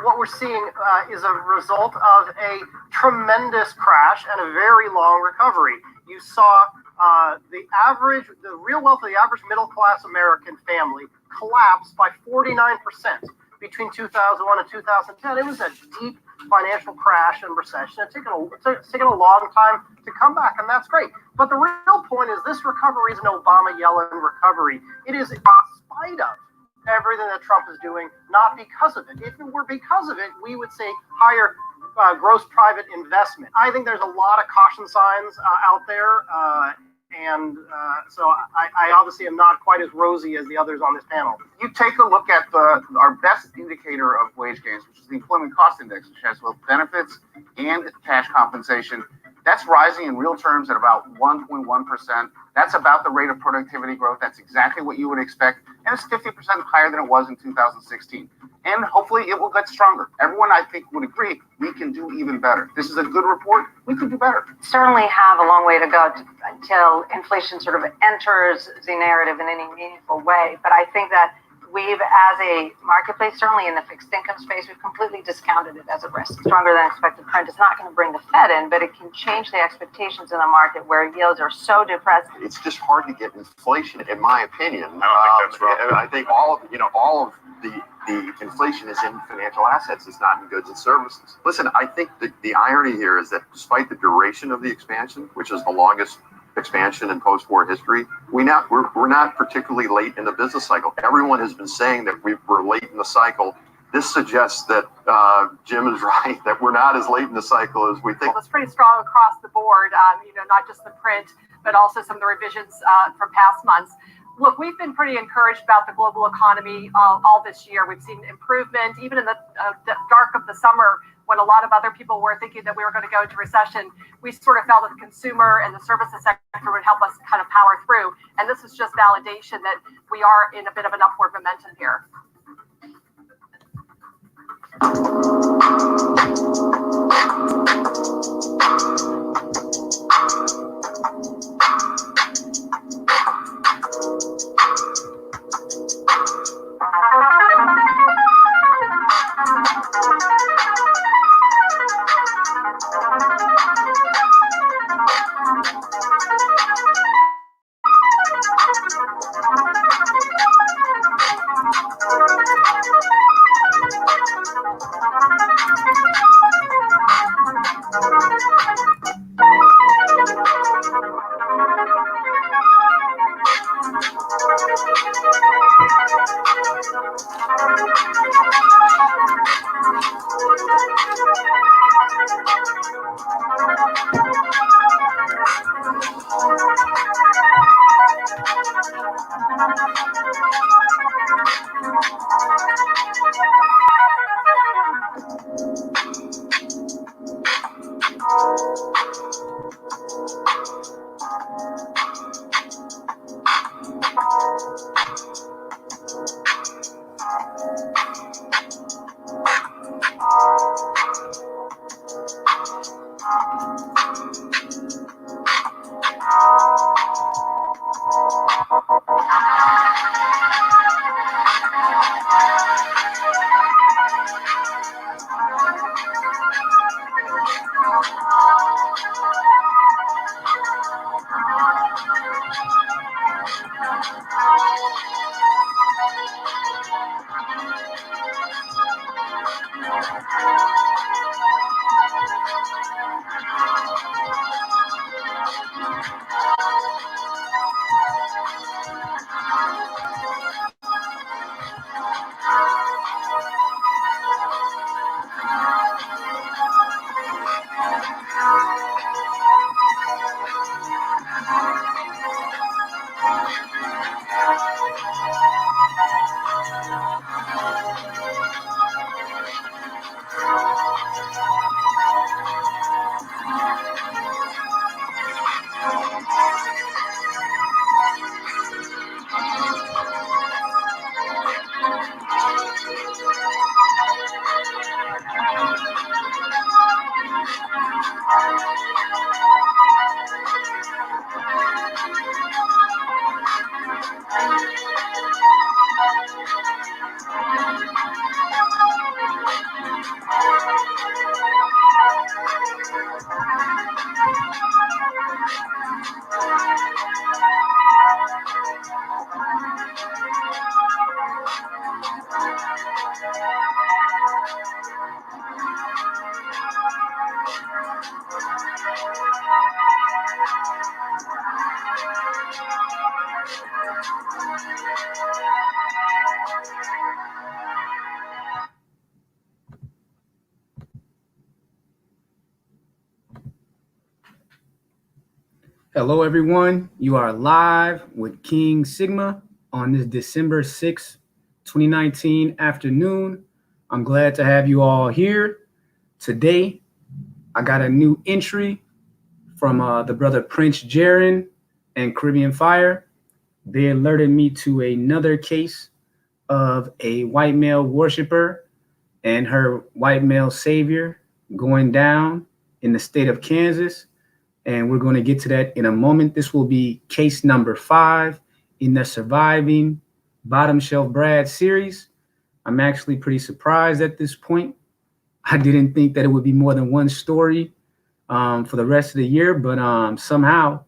what we're seeing is a result of a tremendous crash and a very long recovery. You saw the real wealth of the average middle-class American family collapse by 49% between 2001 and 2010. It was a deep financial crash and recession. It's taken a long time to come back, and that's great. But the real point is this recovery is an Obama-Yellen recovery. It is in spite of everything that Trump is doing, not because of it. If it were because of it, we would say higher gross private investment. I think there's a lot of caution signs out there, so I obviously am not quite as rosy as the others on this panel. You take a look at our best indicator of wage gains, which is the employment cost index, which has both benefits and cash compensation. That's rising in real terms at about 1.1%. That's about the rate of productivity growth. That's exactly what you would expect. And it's 50% higher than it was in 2016. And hopefully it will get stronger. Everyone, I think, would agree we can do even better. This is a good report. We could do better. Certainly have a long way to go until inflation sort of enters the narrative in any meaningful way. But I think that we've, as a marketplace, certainly in the fixed income space, we've completely discounted it as a risk. Stronger than expected print is not going to bring the Fed in, but it can change the expectations in the market where yields are so depressed. It's just hard to get inflation, in my opinion. I don't think that's right. I think all of the inflation is in financial assets. It's not in goods and services. Listen, I think the irony here is that despite the duration of the expansion, which is the longest expansion in post-war history, we're not particularly late in the business cycle. Everyone has been saying that we're late in the cycle. This suggests that Jim is right, that we're not as late in the cycle as we think. Well, it's pretty strong across the board, not just the print, but also some of the revisions from past months. Look, we've been pretty encouraged about the global economy all this year. We've seen improvement, even in the dark of the summer, when a lot of other people were thinking that we were going to go into recession. We sort of felt that the consumer and the services sector would help us kind of power through. And this is just validation that we are in a bit of an upward momentum here. Hello, everyone. You are live with King Sigma on this December 6th, 2019 afternoon. I'm glad to have you all here. Today, I got a new entry from the brother Prince Jaron and Caribbean Fire. They alerted me to another case of a white male worshiper and her white male savior going down in the state of Kansas. And we're going to get to that in a moment. This will be case number 5 in the Surviving Bottom Shelf Brad series. I'm actually pretty surprised at this point. I didn't think that it would be more than one story for the rest of the year, but somehow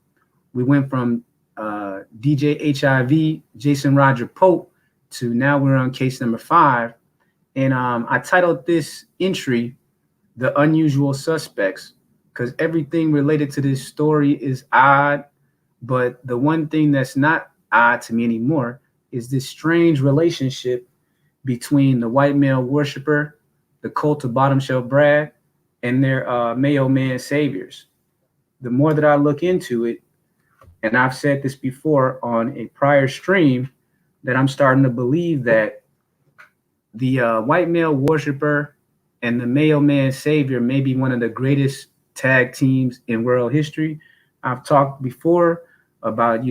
we went from DJ HIV, Jason Roger Pope, to now we're on case number 5. And I titled this entry, The Unusual Suspects, because everything related to this story is odd. But the one thing that's not odd to me anymore is this strange relationship between the white male worshiper, the cult of Bottom Shelf Brad, and their Mayo Man saviors. The more that I look into it, and I've said this before on a prior stream, that I'm starting to believe that the white male worshiper and the Mayo Man savior may be one of the greatest tag teams in world history. I've talked before about,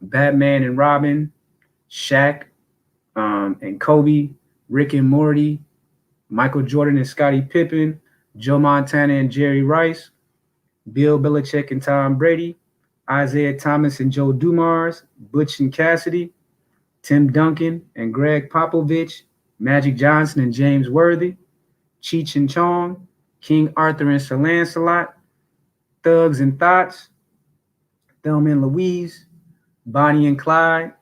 Batman and Robin, Shaq and Kobe, Rick and Morty, Michael Jordan and Scottie Pippen, Joe Montana and Jerry Rice, Bill Belichick and Tom Brady, Isaiah Thomas and Joe Dumars, Butch and Cassidy, Tim Duncan and Greg Popovich, Magic Johnson and James Worthy, Cheech and Chong, King Arthur and Sir Lancelot, Thugs and Thoughts, Thelma and Louise, Bonnie and Clyde,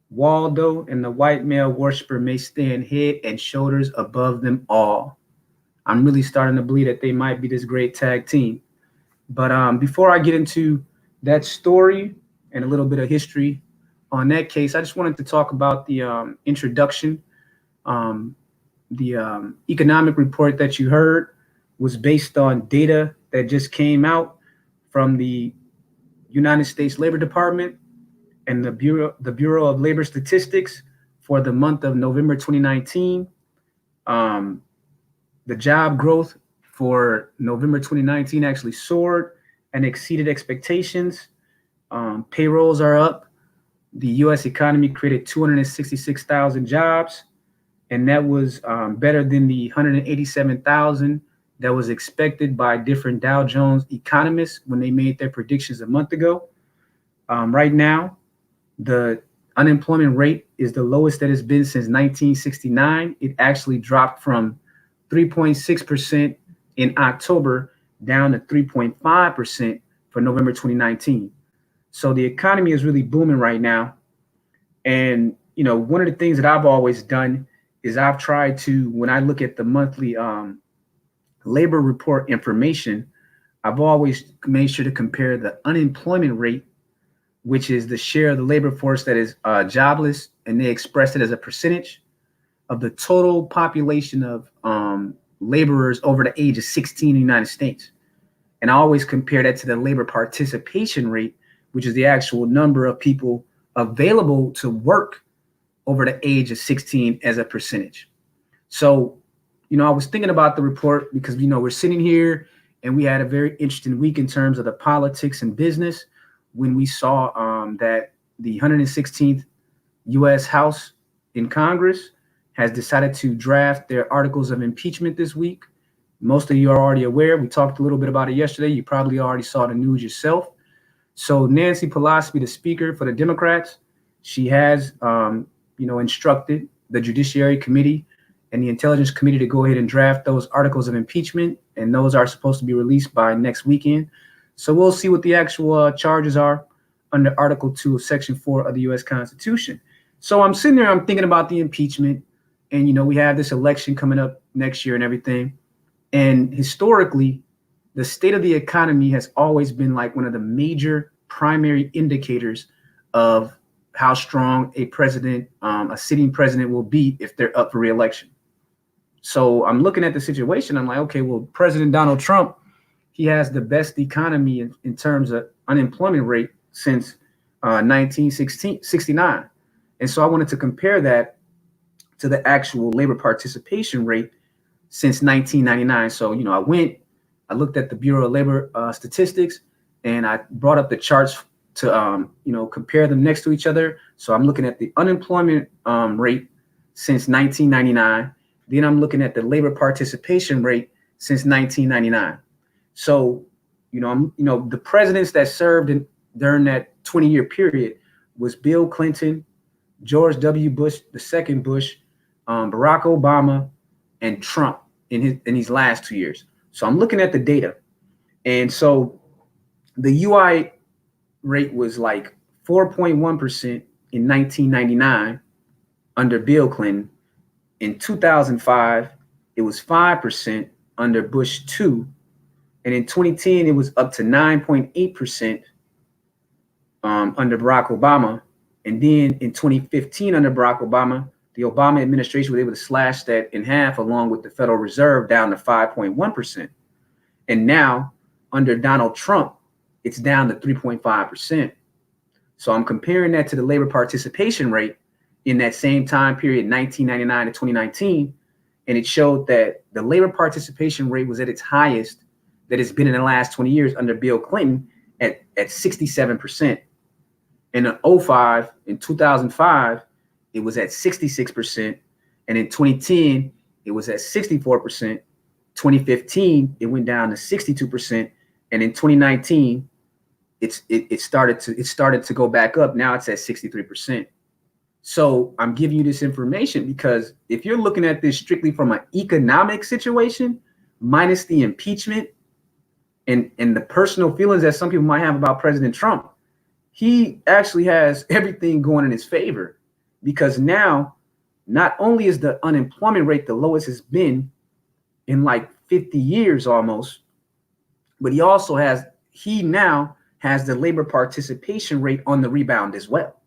Waldo and the white male worshiper may stand head and shoulders above them all. I'm really starting to believe that they might be this great tag team. But before I get into that story and a little bit of history on that case, I just wanted to talk about the introduction. The economic report that you heard was based on data that just came out from the United States Labor Department and the Bureau of Labor Statistics for the month of November 2019. The job growth for November 2019 actually soared and exceeded expectations. Payrolls are up. The U.S. economy created 266,000 jobs, and that was better than the 187,000 that was expected by different Dow Jones economists when they made their predictions a month ago. Right now, the unemployment rate is the lowest that it's been since 1969. It actually dropped from 3.6% in October down to 3.5% for November 2019. So the economy is really booming right now. And, one of the things that I've always done is I've tried to, when I look at the monthly labor report information, I've always made sure to compare the unemployment rate, which is the share of the labor force that is jobless, and they express it as a percentage of the total population of laborers over the age of 16 in the United States. And I always compare that to the labor participation rate, which is the actual number of people available to work over the age of 16 as a percentage. So, I was thinking about the report because, we're sitting here and we had a very interesting week in terms of the politics and business when we saw that the 116th U.S. House in Congress has decided to draft their articles of impeachment this week. Most of you are already aware. We talked a little bit about it yesterday. You probably already saw the news yourself. So Nancy Pelosi, the speaker for the Democrats, she has, instructed the Judiciary Committee and the Intelligence Committee to go ahead and draft those articles of impeachment. And those are supposed to be released by next weekend. So we'll see what the actual charges are under Article 2 of Section 4 of the U.S. Constitution. So I'm sitting there, I'm thinking about the impeachment. And, we have this election coming up next year and everything. And historically, the state of the economy has always been like one of the major primary indicators of how strong a president, a sitting president will be if they're up for re-election. So I'm looking at the situation. I'm like, okay, well, President Donald Trump, he has the best economy in terms of unemployment rate since 1969. And so I wanted to compare that to the actual labor participation rate since 1999. So, I looked at the Bureau of Labor Statistics, and I brought up the charts to, compare them next to each other. So I'm looking at the unemployment rate since 1999. Then I'm looking at the labor participation rate since 1999. So, the presidents that served during that 20-year period was Bill Clinton, George W. Bush, the second Bush, Barack Obama, and Trump in these last 2 years. So I'm looking at the data. And so the UI rate was like 4.1% in 1999 under Bill Clinton. In 2005, it was 5% under Bush 2. And in 2010, it was up to 9.8% under Barack Obama. And then in 2015, under Barack Obama, the Obama administration was able to slash that in half, along with the Federal Reserve, down to 5.1%. And now, under Donald Trump, it's down to 3.5%. So I'm comparing that to the labor participation rate in that same time period, 1999 to 2019. And it showed that the labor participation rate was at its highest that it's been in the last 20 years under Bill Clinton at 67%. In 2005, it was at 66%. And in 2010, it was at 64%. 2015, it went down to 62%. And in 2019, it started to go back up. Now it's at 63%. So I'm giving you this information because if you're looking at this strictly from an economic situation, minus the impeachment and the personal feelings that some people might have about President Trump, he actually has everything going in his favor, because now not only is the unemployment rate the lowest it's been in like 50 years almost, but he now has the labor participation rate on the rebound as well.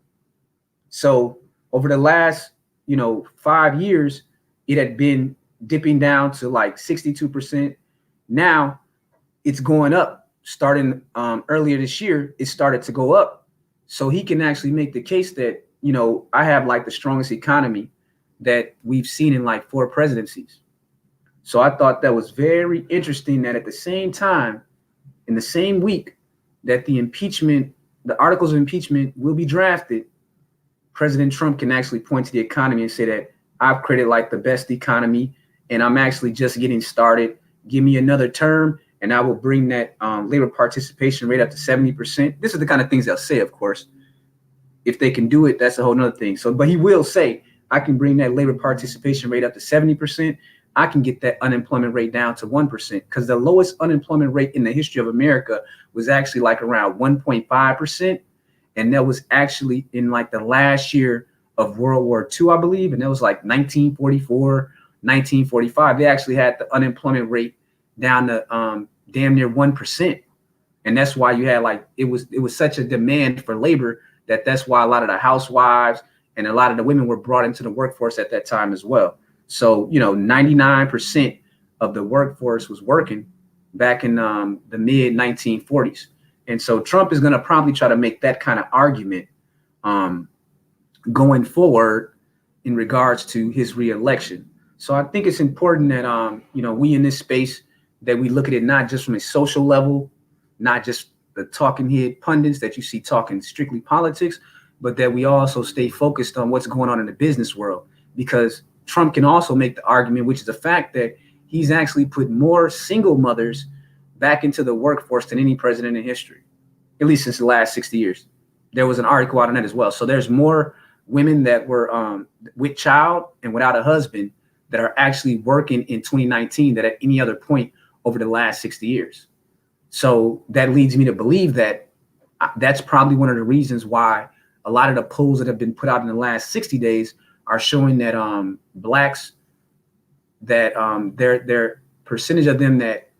So over the last, 5 years, it had been dipping down to like 62%. Now it's going up. Starting earlier this year, it started to go up. So he can actually make the case that, I have like the strongest economy that we've seen in like 4 presidencies. So I thought that was very interesting that at the same time, in the same week that the articles of impeachment will be drafted, President Trump can actually point to the economy and say that I've created like the best economy and I'm actually just getting started. Give me another term and I will bring that labor participation rate up to 70%. This is the kind of things they'll say, of course. If they can do it, that's a whole nother thing. So, but he will say, I can bring that labor participation rate up to 70%. I can get that unemployment rate down to 1%, because the lowest unemployment rate in the history of America was actually like around 1.5%. And that was actually in like the last year of World War II, I believe. And that was like 1944, 1945. They actually had the unemployment rate down to damn near 1%. And that's why you had like, it was such a demand for labor that's why a lot of the housewives and a lot of the women were brought into the workforce at that time as well. So, 99% of the workforce was working back in the mid 1940s. And so Trump is going to probably try to make that kind of argument going forward in regards to his reelection. So I think it's important that, we in this space, that we look at it not just from a social level, not just the talking head pundits that you see talking strictly politics, but that we also stay focused on what's going on in the business world, because Trump can also make the argument, which is the fact that he's actually put more single mothers back into the workforce than any president in history, at least since the last 60 years. There was an article out on that as well. So there's more women that were with child and without a husband that are actually working in 2019 than at any other point over the last 60 years. So that leads me to believe that that's probably one of the reasons why a lot of the polls that have been put out in the last 60 days are showing that blacks, that their percentage of them that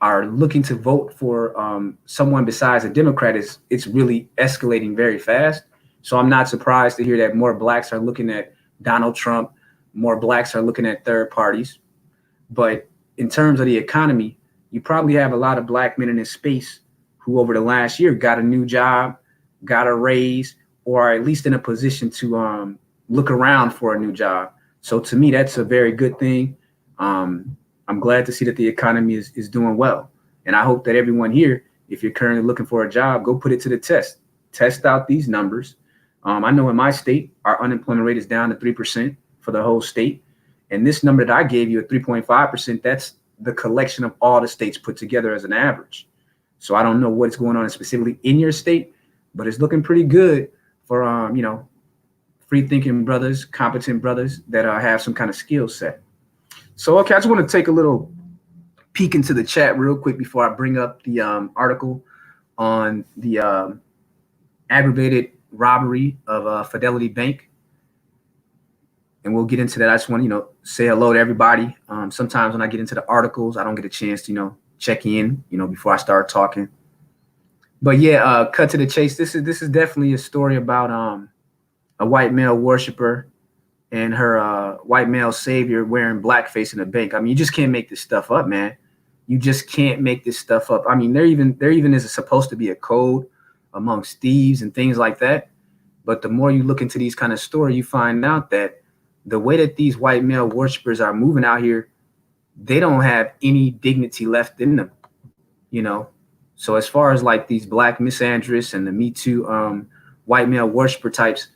are looking to vote for someone besides a Democrat it's really escalating very fast. So I'm not surprised to hear that more blacks are looking at Donald Trump, more blacks are looking at third parties. But in terms of the economy, you probably have a lot of black men in this space who over the last year got a new job, got a raise, or are at least in a position to look around for a new job. So to me, that's a very good thing. I'm glad to see that the economy is doing well. And I hope that everyone here, if you're currently looking for a job, go put it to the test. Test out these numbers. I know in my state, our unemployment rate is down to 3% for the whole state. And this number that I gave you at 3.5%, that's the collection of all the states put together as an average. So I don't know what's going on specifically in your state, but it's looking pretty good for, free thinking brothers, competent brothers that have some kind of skill set. So, okay, I just want to take a little peek into the chat real quick before I bring up the article on the aggravated robbery of Fidelity Bank. And we'll get into that. I just want to, say hello to everybody. Sometimes when I get into the articles, I don't get a chance to, check in, before I start talking. But yeah, cut to the chase. This is definitely a story about a white male worshiper and her white male savior wearing blackface in a bank. I mean, you just can't make this stuff up, man. You just can't make this stuff up. I mean, there even is supposed to be a code amongst thieves and things like that. But the more you look into these kind of stories, you find out that the way that these white male worshipers are moving out here, they don't have any dignity left in them, So as far as like these black misandrists and the Me Too white male worshiper types,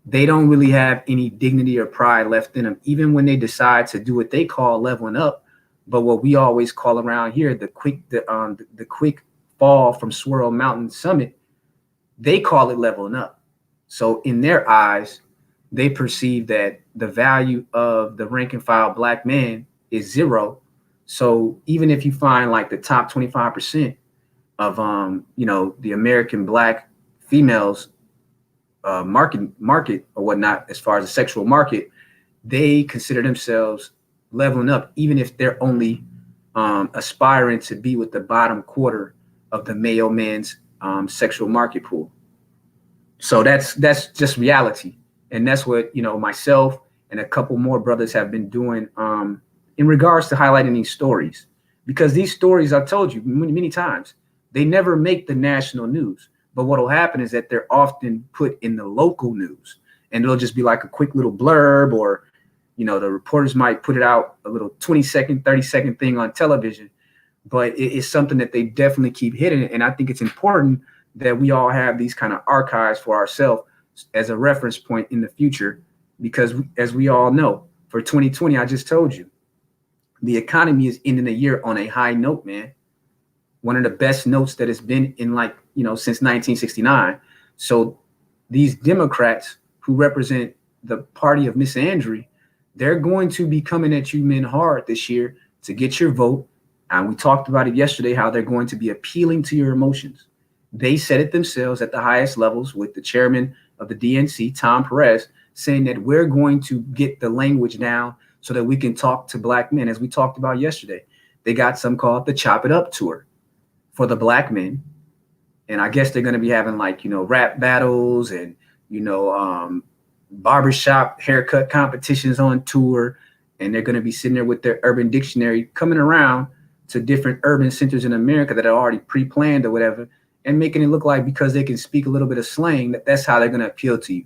they don't really have any dignity or pride left in them, even when they decide to do what they call leveling up. But what we always call around here, the quick fall from Swirl Mountain Summit, they call it leveling up. So in their eyes, they perceive that the value of the rank and file black man is zero. So even if you find like the top 25% of the American black females market or whatnot, as far as the sexual market, they consider themselves leveling up, even if they're only aspiring to be with the bottom quarter of the male man's sexual market pool. So that's just reality. And that's what, myself and a couple more brothers have been doing in regards to highlighting these stories, because these stories, I've told you many times, they never make the national news. But what will happen is that they're often put in the local news, and it'll just be like a quick little blurb, or, the reporters might put it out a little 20-second, 30-second thing on television. But it is something that they definitely keep hitting. And I think it's important that we all have these kind of archives for ourselves as a reference point in the future, because as we all know, for 2020, I just told you, the economy is ending the year on a high note, man. One of the best notes that it's been in since 1969. So these Democrats who represent the party of misandry, they're going to be coming at you men hard this year to get your vote. And we talked about it yesterday, how they're going to be appealing to your emotions. They said it themselves at the highest levels, with the chairman of the DNC, Tom Perez, saying that we're going to get the language down so that we can talk to black men. As we talked about yesterday, they got some called the Chop It Up Tour for the black men. And I guess they're going to be having rap battles and, barbershop haircut competitions on tour. And they're going to be sitting there with their urban dictionary, coming around to different urban centers in America that are already pre-planned or whatever, and making it look like because they can speak a little bit of slang, that's how they're going to appeal to you.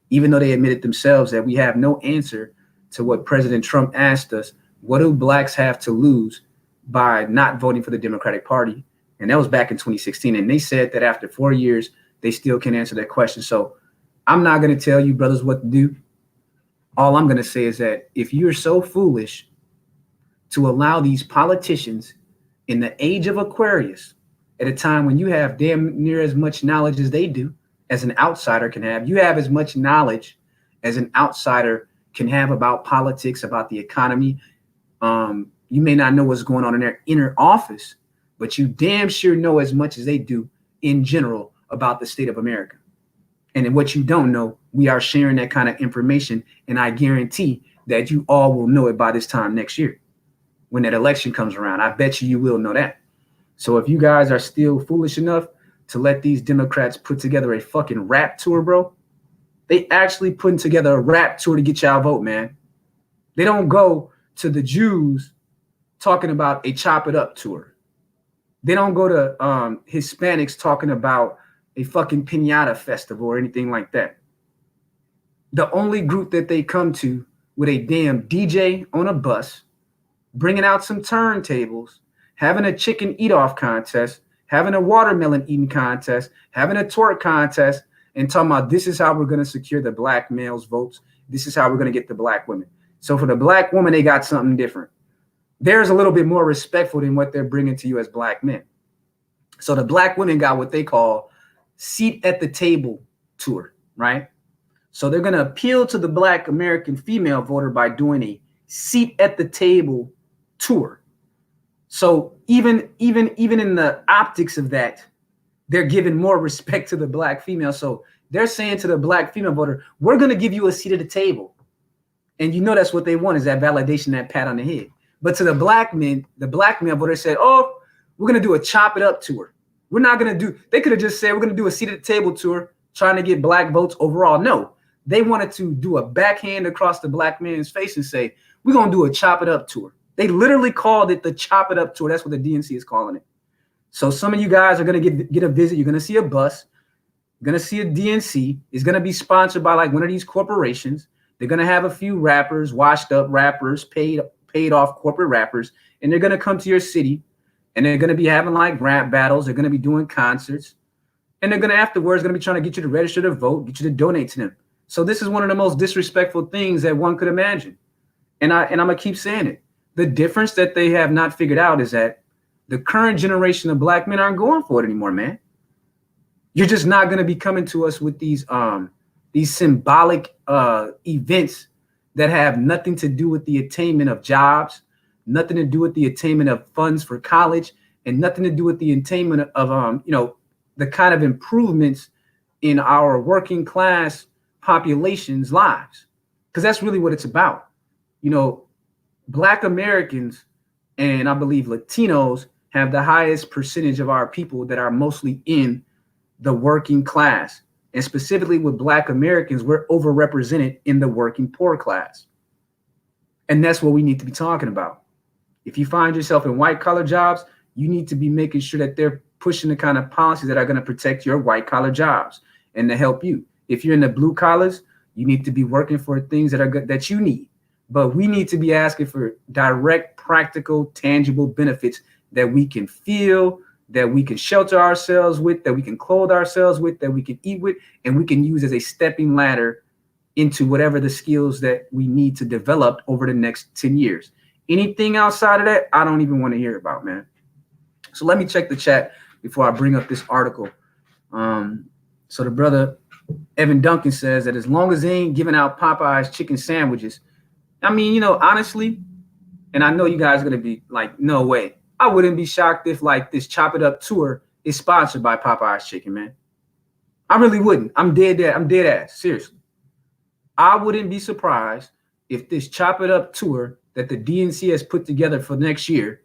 Even though they admitted themselves that we have no answer to what President Trump asked us, what do blacks have to lose by not voting for the Democratic Party? And that was back in 2016. And they said that after 4 years, they still can't answer that question. So I'm not going to tell you brothers what to do. All I'm going to say is that if you're so foolish to allow these politicians in the age of Aquarius, at a time when you have damn near as much knowledge as they do, as an outsider can have, you have as much knowledge as an outsider can have about politics, about the economy. You may not know what's going on in their inner office, but you damn sure know as much as they do in general about the state of America. And what you don't know, we are sharing that kind of information. And I guarantee that you all will know it by this time next year. When that election comes around, I bet you will know that. So if you guys are still foolish enough to let these Democrats put together a fucking rap tour, bro, they actually putting together a rap tour to get y'all vote, man. They don't go to the Jews talking about a chop it up tour. They don't go to Hispanics talking about a fucking piñata festival or anything like that. The only group that they come to with a damn DJ on a bus, bringing out some turntables, having a chicken eat-off contest, having a watermelon eating contest, having a twerk contest, and talking about this is how we're going to secure the black males' votes. This is how we're going to get the black women. So for the black woman, they got something different. There's a little bit more respectful than what they're bringing to you as black men. So the black women got what they call seat at the table tour, right? So they're going to appeal to the black American female voter by doing a seat at the table tour. So even in the optics of that, they're giving more respect to the black female. So they're saying to the black female voter, we're going to give you a seat at the table. And you know that's what they want, is that validation, that pat on the head. But to the black men, the black male voter said, oh, we're going to do a chop it up tour. We're not going to do, they could have just said, we're going to do a seat at the table tour trying to get black votes overall. No, they wanted to do a backhand across the black man's face and say, we're going to do a chop it up tour. They literally called it the chop it up tour. That's what the DNC is calling it. So some of you guys are going to get a visit. You're going to see a bus. You're going to see a DNC. It's going to be sponsored by like one of these corporations. They're going to have a few rappers, washed up rappers, paid off corporate rappers, and they're going to come to your city, and they're going to be having like rap battles. They're going to be doing concerts, and they're going to afterwards going to be trying to get you to register to vote, get you to donate to them. So this is one of the most disrespectful things that one could imagine. And I'm going to keep saying it. The difference that they have not figured out is that the current generation of black men aren't going for it anymore, man. You're just not going to be coming to us with these symbolic events that have nothing to do with the attainment of jobs, nothing to do with the attainment of funds for college, and nothing to do with the attainment of the kind of improvements in our working class population's lives. Because that's really what it's about. You know, Black Americans and I believe Latinos have the highest percentage of our people that are mostly in the working class. And specifically with Black Americans, we're overrepresented in the working poor class. And that's what we need to be talking about. If you find yourself in white collar jobs, you need to be making sure that they're pushing the kind of policies that are going to protect your white collar jobs and to help you. If you're in the blue collars, you need to be working for things that are good, that you need. But we need to be asking for direct, practical, tangible benefits that we can feel, that we can shelter ourselves with, that we can clothe ourselves with, that we can eat with, and we can use as a stepping ladder into whatever the skills that we need to develop over the next 10 years. Anything outside of that, I don't even want to hear about, man. So let me check the chat before I bring up this article. So the brother Evan Duncan says that as long as they ain't giving out Popeye's chicken sandwiches, I mean, you know, honestly, and I know you guys are going to be like, no way. I wouldn't be shocked if like this Chop It Up tour is sponsored by Popeye's Chicken, man. I really wouldn't. I'm dead ass. Seriously. I wouldn't be surprised if this Chop It Up tour that the DNC has put together for next year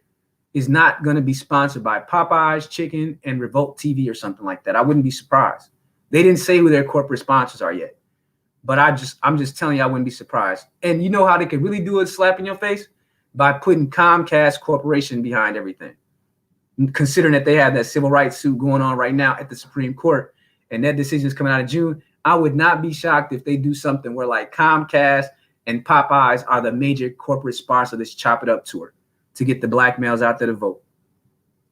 is not going to be sponsored by Popeye's Chicken and Revolt TV or something like that. I wouldn't be surprised. They didn't say who their corporate sponsors are yet. But I'm just telling you, I wouldn't be surprised. And you know how they could really do it, slap in your face? By putting Comcast Corporation behind everything. Considering that they have that civil rights suit going on right now at the Supreme Court, and that decision is coming out in June, I would not be shocked if they do something where like Comcast and Popeyes are the major corporate sponsor of this Chop It Up tour to get the black males out there to vote.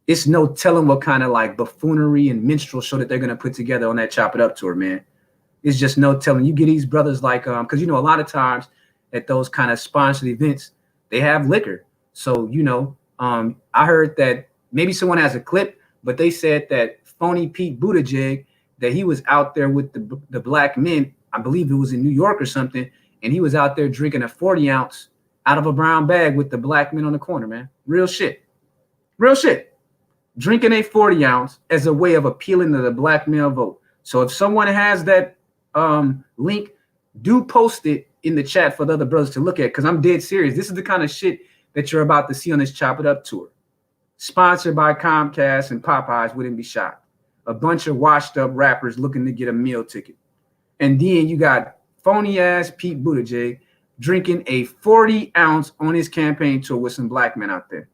It's no telling what kind of like buffoonery and minstrel show that they're going to put together on that Chop It Up tour, man. It's just no telling. You get these brothers like, because, you know, a lot of times at those kind of sponsored events, they have liquor. So, you know, I heard that maybe someone has a clip, but they said that phony Pete Buttigieg, that he was out there with the black men. I believe it was in New York or something. And he was out there drinking a 40 ounce out of a brown bag with the black men on the corner, man. Real shit. Real shit. Drinking a 40 ounce as a way of appealing to the black male vote. So if someone has that link, do post it in the chat for the other brothers to look at, because I'm dead serious. This is the kind of shit that you're about to see on this Chop It Up tour. Sponsored by Comcast and Popeyes wouldn't be shocked. A bunch of washed up rappers looking to get a meal ticket. And then you got phony ass Pete Buttigieg drinking a 40-ounce on his campaign tour with some black men out there.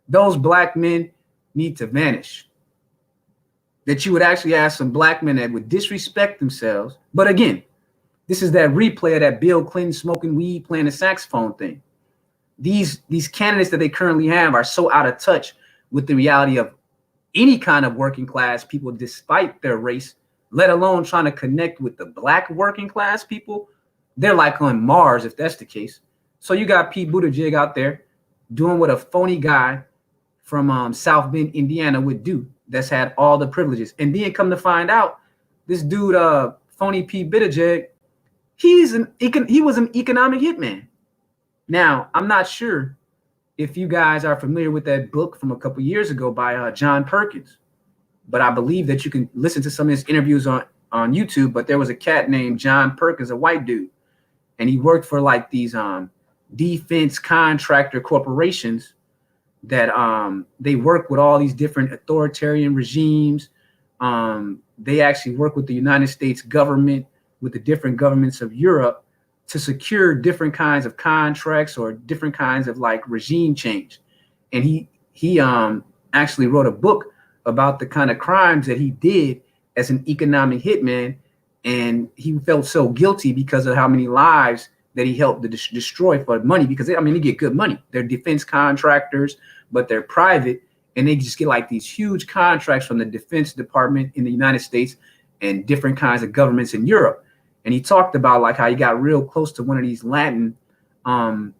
Those black men need to vanish. That you would actually ask some black men that would disrespect themselves. But again, this is that replay of that Bill Clinton smoking weed, playing the saxophone thing. These candidates that they currently have are so out of touch with the reality of any kind of working class people, despite their race, let alone trying to connect with the black working class people. They're like on Mars, if that's the case. So you got Pete Buttigieg out there doing what a phony guy from South Bend, Indiana would do, that's had all the privileges. And then come to find out, this dude, phony Pete Buttigieg, he was an economic hitman. Now, I'm not sure if you guys are familiar with that book from a couple years ago by John Perkins, but I believe that you can listen to some of his interviews on YouTube. But there was a cat named John Perkins, a white dude, and he worked for like these defense contractor corporations that they work with all these different authoritarian regimes. They actually work with the United States government, with the different governments of Europe, to secure different kinds of contracts or different kinds of like regime change. And he actually wrote a book about the kind of crimes that he did as an economic hitman. And he felt so guilty because of how many lives that he helped to destroy for money, because they get good money. They're defense contractors, but they're private, and they just get like these huge contracts from the Defense Department in the United States and different kinds of governments in Europe. And he talked about like how he got real close to one of these Latin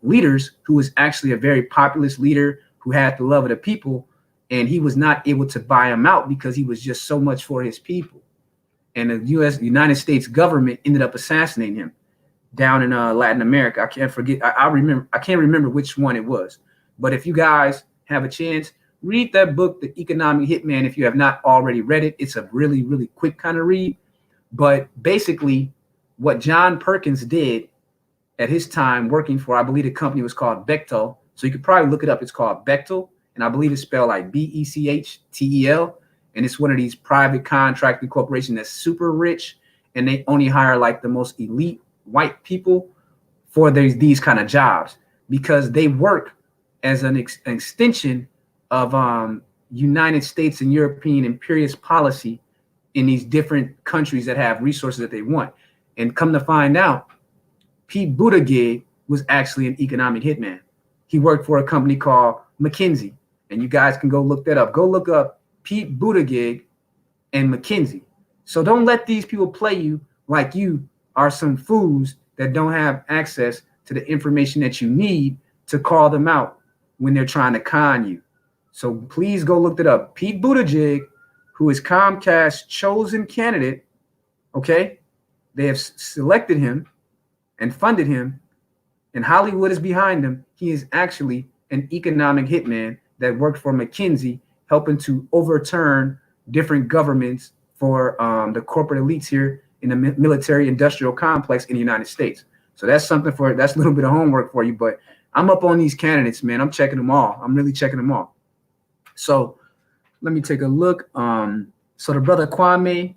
leaders who was actually a very populist leader who had the love of the people, and he was not able to buy him out because he was just so much for his people. And the United States government ended up assassinating him down in Latin America. I can't forget. I can't remember which one it was. But if you guys have a chance, read that book, The Economic Hitman, if you have not already read it. It's a really, really quick kind of read. But basically, what John Perkins did at his time working for, I believe the company was called Bechtel. So you could probably look it up. It's called Bechtel. And I believe it's spelled like Bechdtel. And it's one of these private contracting corporations that's super rich. And they only hire like the most elite white people for these kind of jobs, because they work as an extension of United States and European imperialist policy in these different countries that have resources that they want. And come to find out, Pete Buttigieg was actually an economic hitman. He worked for a company called McKinsey, and you guys can go look that up. Go look up Pete Buttigieg and McKinsey. So don't let these people play you like you are some fools that don't have access to the information that you need to call them out when they're trying to con you. So please go look that up. Pete Buttigieg, who is Comcast's chosen candidate, okay? They have selected him and funded him, and Hollywood is behind him. He is actually an economic hitman that worked for McKinsey, helping to overturn different governments for the corporate elites here in the military industrial complex in the United States. So that's that's a little bit of homework for you, but I'm up on these candidates, man. I'm checking them all. I'm really checking them all. So let me take a look. So the brother Kwame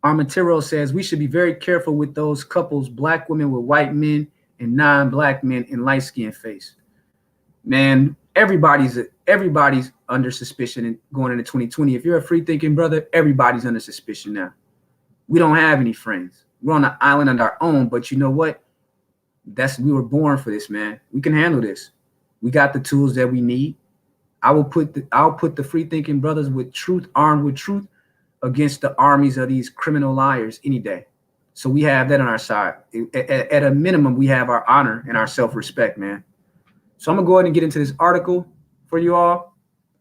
Armentero says we should be very careful with those couples, black women with white men and non-black men in light-skinned face. Man, everybody's under suspicion and going into 2020. If you're a free-thinking brother, everybody's under suspicion now. We don't have any friends. We're on an island on our own, but you know what? We were born for this, man. We can handle this. We got the tools that we need. I'll put the free-thinking brothers with truth, armed with truth, against the armies of these criminal liars any day. So we have that on our side. At a minimum, we have our honor and our self-respect, man. So I'm gonna go ahead and get into this article for you all.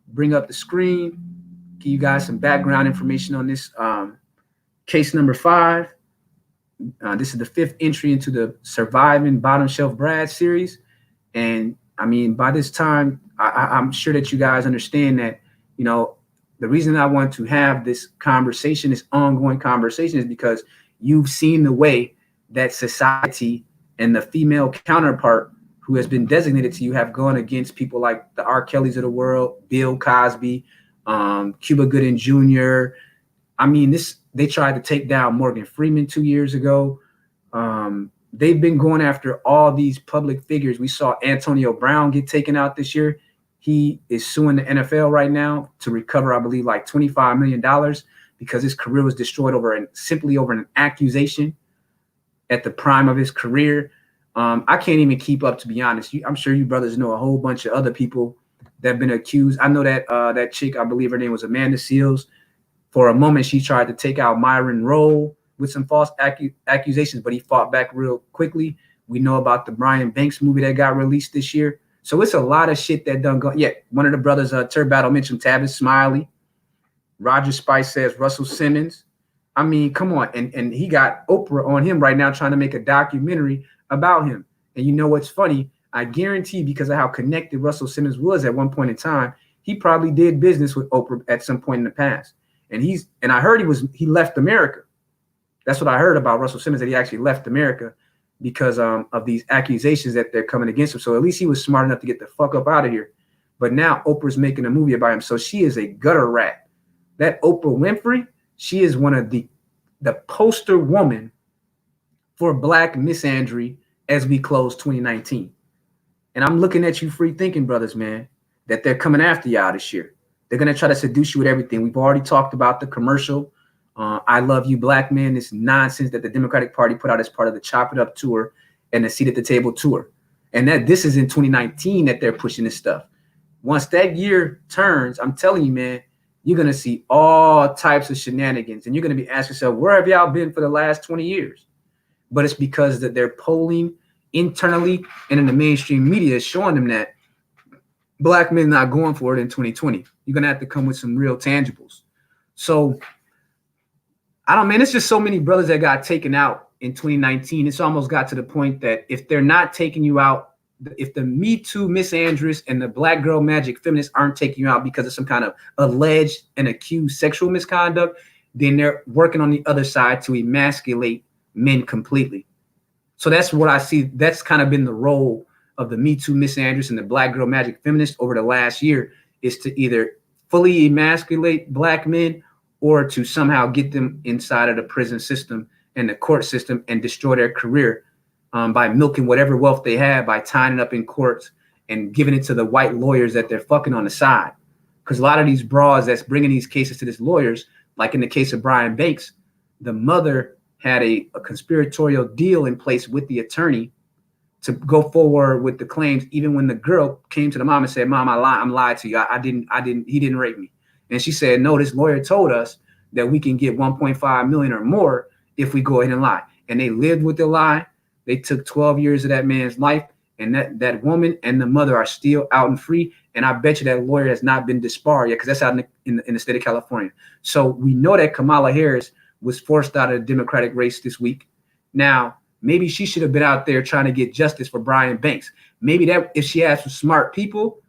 Bring up the screen, give you guys some background information on this case number 5. This is the 5th entry into the Surviving Bottom Shelf Brad series. And I mean, by this time, I'm sure that you guys understand that, you know, the reason I want to have this conversation, this ongoing conversation, is because you've seen the way that society and the female counterpart who has been designated to you have gone against people like the R. Kellys of the world, Bill Cosby, Cuba Gooding Jr. I mean, they tried to take down Morgan Freeman 2 years ago. They've been going after all these public figures. We saw Antonio Brown get taken out this year. He is suing the NFL right now to recover, I believe, like $25 million because his career was destroyed simply over an accusation at the prime of his career. I can't even keep up, to be honest. I'm sure you brothers know a whole bunch of other people that have been accused. I know that that chick, I believe her name was Amanda Seals. For a moment, she tried to take out Myron Rolle with some false accusations, but he fought back real quickly. We know about the Brian Banks movie that got released this year. So it's a lot of shit that done go. Yeah, one of the brothers, Turd Battle, mentioned Tavis Smiley. Roger Spice says Russell Simmons. I mean, come on. And he got Oprah on him right now trying to make a documentary about him. And you know what's funny? I guarantee, because of how connected Russell Simmons was at one point in time, he probably did business with Oprah at some point in the past. And I heard he left America. That's what I heard about Russell Simmons, that he actually left America because of these accusations that they're coming against him. So at least he was smart enough to get the fuck up out of here. But now Oprah's making a movie about him. So she is a gutter rat. That Oprah Winfrey, she is one of the poster woman for Black misandry as we close 2019. And I'm looking at you free thinking brothers, man, that they're coming after y'all this year. They're going to try to seduce you with everything. We've already talked about the commercial, I Love You Black Men, this nonsense that the Democratic Party put out as part of the Chop It Up tour and the Seat at the Table tour. And that this is in 2019 that they're pushing this stuff. Once that year turns, I'm telling you, man, you're going to see all types of shenanigans. And you're going to be asking yourself, where have y'all been for the last 20 years? But it's because that they're polling internally and in the mainstream media is showing them that Black men not going for it in 2020. You're going to have to come with some real tangibles. So, it's just so many brothers that got taken out in 2019. It's almost got to the point that if they're not taking you out, if the Me Too misandrous and the Black Girl Magic feminists aren't taking you out because of some kind of alleged and accused sexual misconduct, then they're working on the other side to emasculate men completely. So that's what I see. That's kind of been the role of the Me Too misandrous and the Black Girl Magic feminists over the last year, is to either fully emasculate Black men or to somehow get them inside of the prison system and the court system and destroy their career by milking whatever wealth they have, by tying it up in courts and giving it to the white lawyers that they're fucking on the side. Because a lot of these bras that's bringing these cases to these lawyers, like in the case of Brian Banks, the mother had a conspiratorial deal in place with the attorney to go forward with the claims, even when the girl came to the mom and said, "Mom, I'm lied to you. He didn't rape me." And she said, "No, this lawyer told us that we can get 1.5 million or more if we go ahead and lie." And they lived with the lie. They took 12 years of that man's life, and that woman and the mother are still out and free. And I bet you that lawyer has not been disbarred yet, because that's out in the state of California. So we know that Kamala Harris was forced out of the Democratic race this week. Now, maybe she should have been out there trying to get justice for Brian Banks. Maybe that if she had some smart people,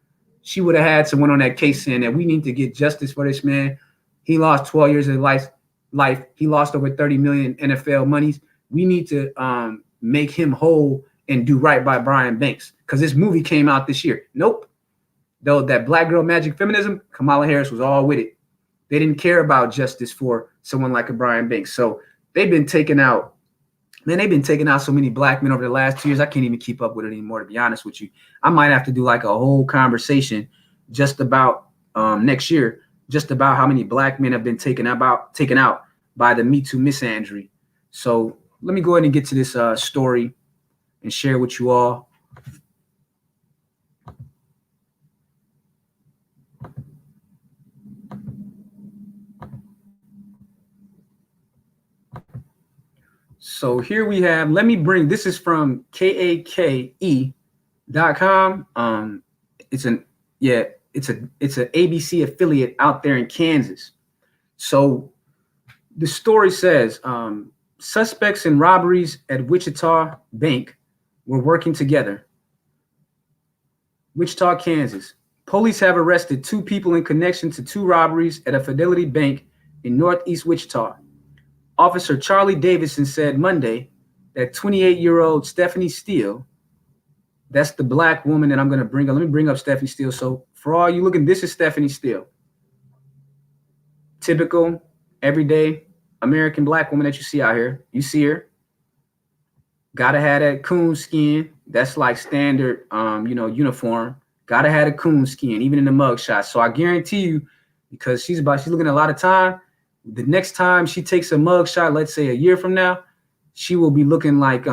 she would have had someone on that case saying that we need to get justice for this man. He lost 12 years of life. He lost over 30 million NFL monies. We need to make him whole and do right by Brian Banks, because this movie came out this year. Nope. Though that Black Girl Magic feminism, Kamala Harris was all with it. They didn't care about justice for someone like a Brian Banks. So they've been taking out, man, they've been taking out so many Black men over the last 2 years. I can't even keep up with it anymore, to be honest with you. I might have to do like a whole conversation just about next year, just about how many Black men have been taken out by the Me Too misandry. So let me go ahead and get to this story and share with you all. So here we have, this is from KAKE.com. It's an ABC affiliate out there in Kansas. So the story says, suspects in robberies at Wichita Bank were working together. Wichita, Kansas. Police have arrested 2 people in connection to 2 robberies at a Fidelity Bank in Northeast Wichita. Officer Charlie Davidson said Monday that 28-year-old Stephanie Steele, that's the black woman that I'm going to bring up. Let me bring up Stephanie Steele. So for all you looking, this is Stephanie Steele. Typical, everyday American black woman that you see out here. You see her. Gotta have that coon skin. That's like standard, uniform. Gotta have a coon skin, even in the mug shot. So I guarantee you, because she's looking at a lot of time, the next time she takes a mug shot, let's say a year from now, she will be looking like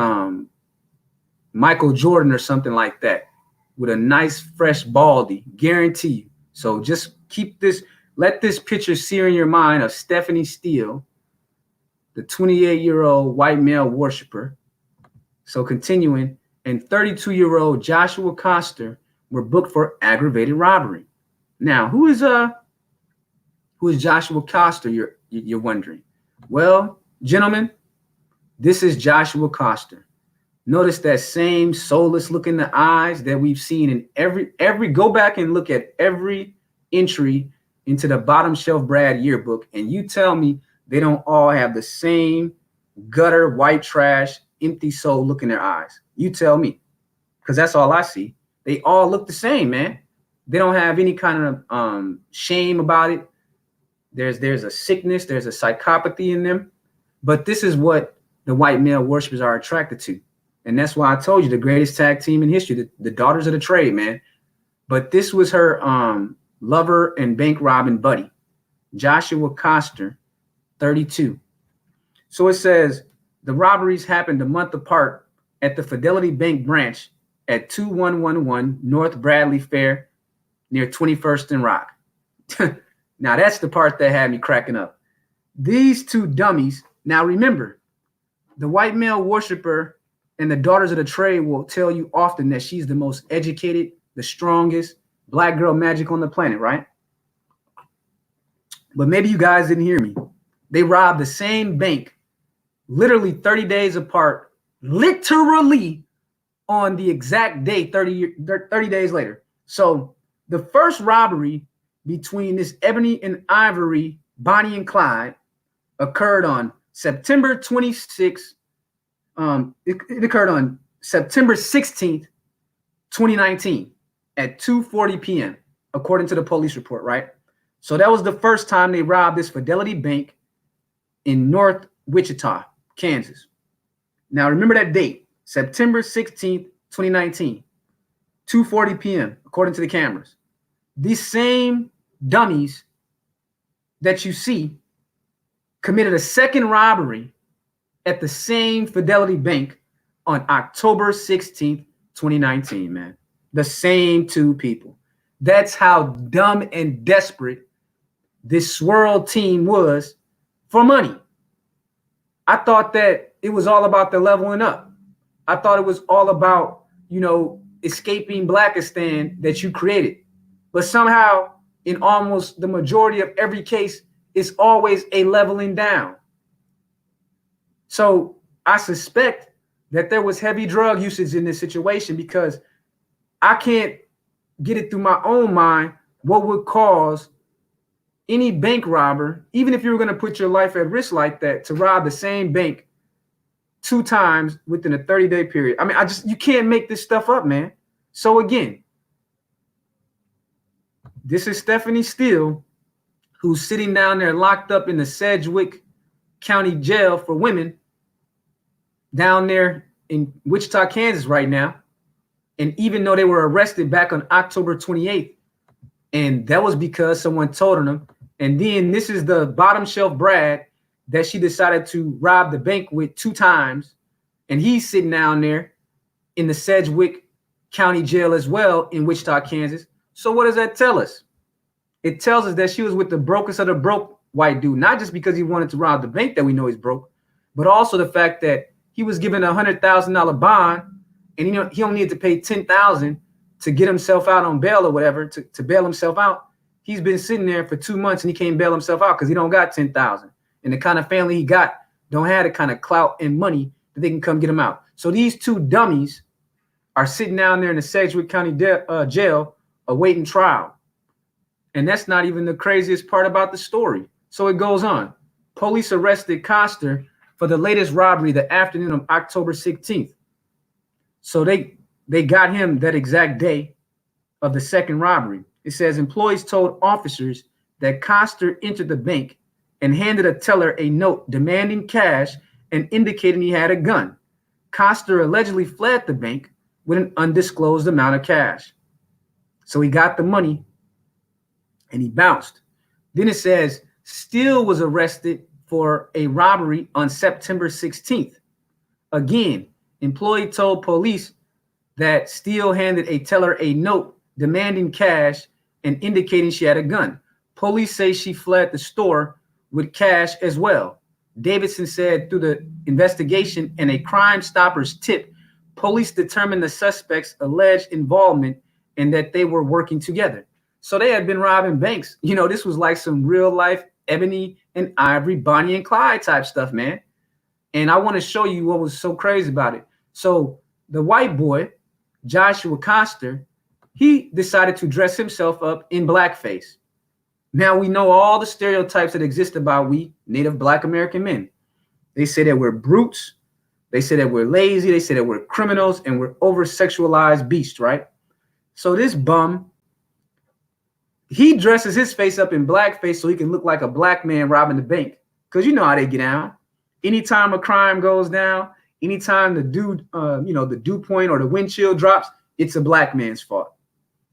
Michael Jordan or something like that, with a nice fresh baldy, guarantee you. So just keep this, let this picture sear in your mind of Stephanie Steele, the 28-year-old white male worshiper. So continuing, and 32-year-old Joshua Coster were booked for aggravated robbery. Now, who is Joshua Coster? You're wondering. Well, gentlemen, this is Joshua Coster. Notice that same soulless look in the eyes that we've seen in every. Go back and look at every entry into the bottom shelf Brad yearbook, and you tell me they don't all have the same gutter, white trash, empty soul look in their eyes. You tell me, because that's all I see. They all look the same, man. They don't have any kind of shame about it. There's a sickness, there's a psychopathy in them. But this is what the white male worshipers are attracted to. And that's why I told you the greatest tag team in history, the daughters of the trade, man. But this was her lover and bank robbing buddy, Joshua Coster, 32. So it says the robberies happened a month apart at the Fidelity Bank branch at 2111 North Bradley Fair near 21st and Rock. Now that's the part that had me cracking up. These two dummies. Now remember, the white male worshiper and the daughters of the trade will tell you often that she's the most educated, the strongest black girl magic on the planet, right? But maybe you guys didn't hear me. They robbed the same bank literally 30 days apart, literally on the exact day, 30 days later. So the first robbery between this Ebony and Ivory, Bonnie and Clyde, occurred on September 26th. It occurred on September 16th, 2019 at 2:40 p.m., according to the police report, right? So that was the first time they robbed this Fidelity Bank in North Wichita, Kansas. Now remember that date, September 16th, 2019, 2:40 p.m., according to the cameras. These same dummies that you see committed a second robbery at the same Fidelity Bank on October 16th, 2019, man. The same two people. That's how dumb and desperate this swirl team was for money. I thought that it was all about the leveling up. I thought it was all about, escaping Blackistan that you created. But somehow, in almost the majority of every case, it's always a leveling down. So I suspect that there was heavy drug usage in this situation, because I can't get it through my own mind what would cause any bank robber, even if you were going to put your life at risk like that, to rob the same bank 2 times within a 30-day period. I mean, you can't make this stuff up, man. So again, this is Stephanie Steele, who's sitting down there locked up in the Sedgwick County Jail for women down there in Wichita, Kansas right now. And even though they were arrested back on October 28th, and that was because someone told on them. And then this is the bottom shelf Brad that she decided to rob the bank with 2 times. And he's sitting down there in the Sedgwick County Jail as well in Wichita, Kansas. So what does that tell us? It tells us that she was with the brokest of the broke white dude, not just because he wanted to rob the bank that we know he's broke, but also the fact that he was given a $100,000 bond, and he only needed to pay $10,000 to get himself out on bail or whatever, to bail himself out. He's been sitting there for 2 months and he can't bail himself out because he don't got $10,000. And the kind of family he got don't have the kind of clout and money that they can come get him out. So these 2 dummies are sitting down there in the Sedgwick County jail awaiting trial. And that's not even the craziest part about the story. So it goes on. police arrested Coster for the latest robbery the afternoon of October 16th. So they got him that exact day of the second robbery. It says employees told officers that Coster entered the bank and handed a teller a note demanding cash and indicating he had a gun. Coster allegedly fled the bank with an undisclosed amount of cash. So he got the money and he bounced. Then it says Steele was arrested for a robbery on September 16th. Again, employee told police that Steele handed a teller a note demanding cash and indicating she had a gun. Police say she fled the store with cash as well. Davidson said through the investigation and a Crime Stoppers tip, police determined the suspect's alleged involvement and that they were working together. So they had been robbing banks. You know, this was like some real life Ebony and Ivory, Bonnie and Clyde type stuff, man. And I want to show you what was so crazy about it. So the white boy, Joshua Coster, he decided to dress himself up in blackface. Now we know all the stereotypes that exist about we Native Black American men. They say that we're brutes. They say that we're lazy. They say that we're criminals and we're over-sexualized beasts, right? So this bum, he dresses his face up in blackface so he can look like a black man robbing the bank. Because you know how they get down. Anytime a crime goes down, anytime the dude, the dew point or the windshield drops, it's a black man's fault.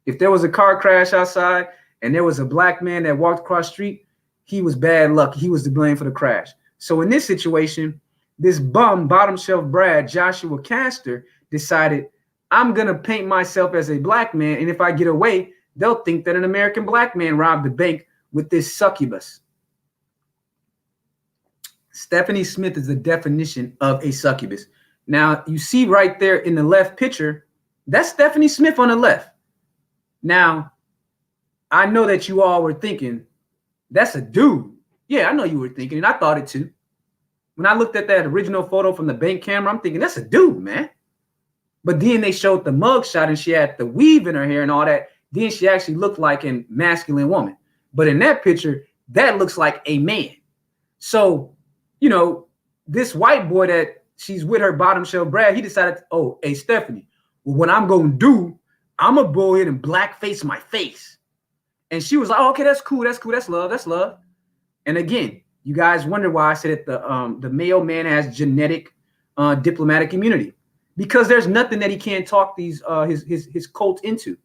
If there was a car crash outside and there was a black man that walked across the street, he was bad luck. He was to blame for the crash. So in this situation, this bum, bottom shelf Brad, Joshua Coster, decided, I'm going to paint myself as a black man. And if I get away, they'll think that an American black man robbed the bank with this succubus. Stephanie Smith is the definition of a succubus. Now, you see right there in the left picture, that's Stephanie Smith on the left. Now, I know that you all were thinking, that's a dude. Yeah, I know you were thinking, and I thought it too. When I looked at that original photo from the bank camera, I'm thinking, that's a dude, man. But then they showed the mug shot and she had the weave in her hair and all that. Then she actually looked like a masculine woman. But in that picture, that looks like a man. So, you know, this white boy that she's with, her bottom shelf Brad, he decided, oh, hey, Stephanie, well, what I'm going to do, I'm going to go ahead and blackface my face. And she was like, oh, okay, that's cool. That's cool. That's love. That's love. And again, you guys wonder why I said that the male man has genetic diplomatic immunity, because there's nothing that he can't talk these his cult into.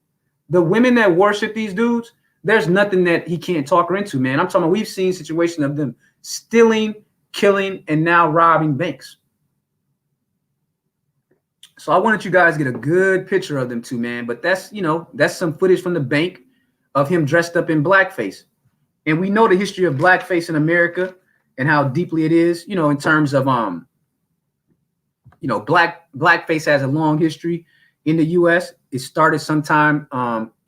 The women that worship these dudes, there's nothing that he can't talk her into, man. I'm talking about, we've seen situations of them stealing, killing, and now robbing banks. So I wanted you guys to get a good picture of them too, man. But that's, you know, that's some footage from the bank of him dressed up in blackface. And we know the history of blackface in America and how deeply it is, you know, in terms of, blackface has a long history in the U.S. It started sometime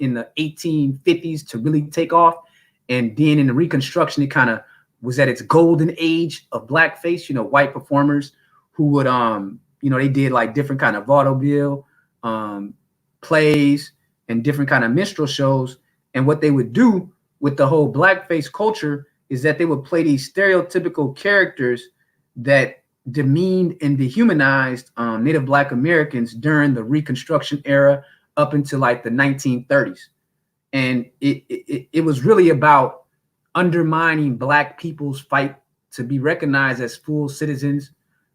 in the 1850s to really take off. And then in the Reconstruction, it kind of was at its golden age of blackface, you know, white performers who would, they did like different kind of vaudeville plays and different kind of minstrel shows. And what they would do with the whole blackface culture is that they would play these stereotypical characters that demeaned and dehumanized Native Black Americans during the Reconstruction era up until like the 1930s. And it was really about undermining Black people's fight to be recognized as full citizens,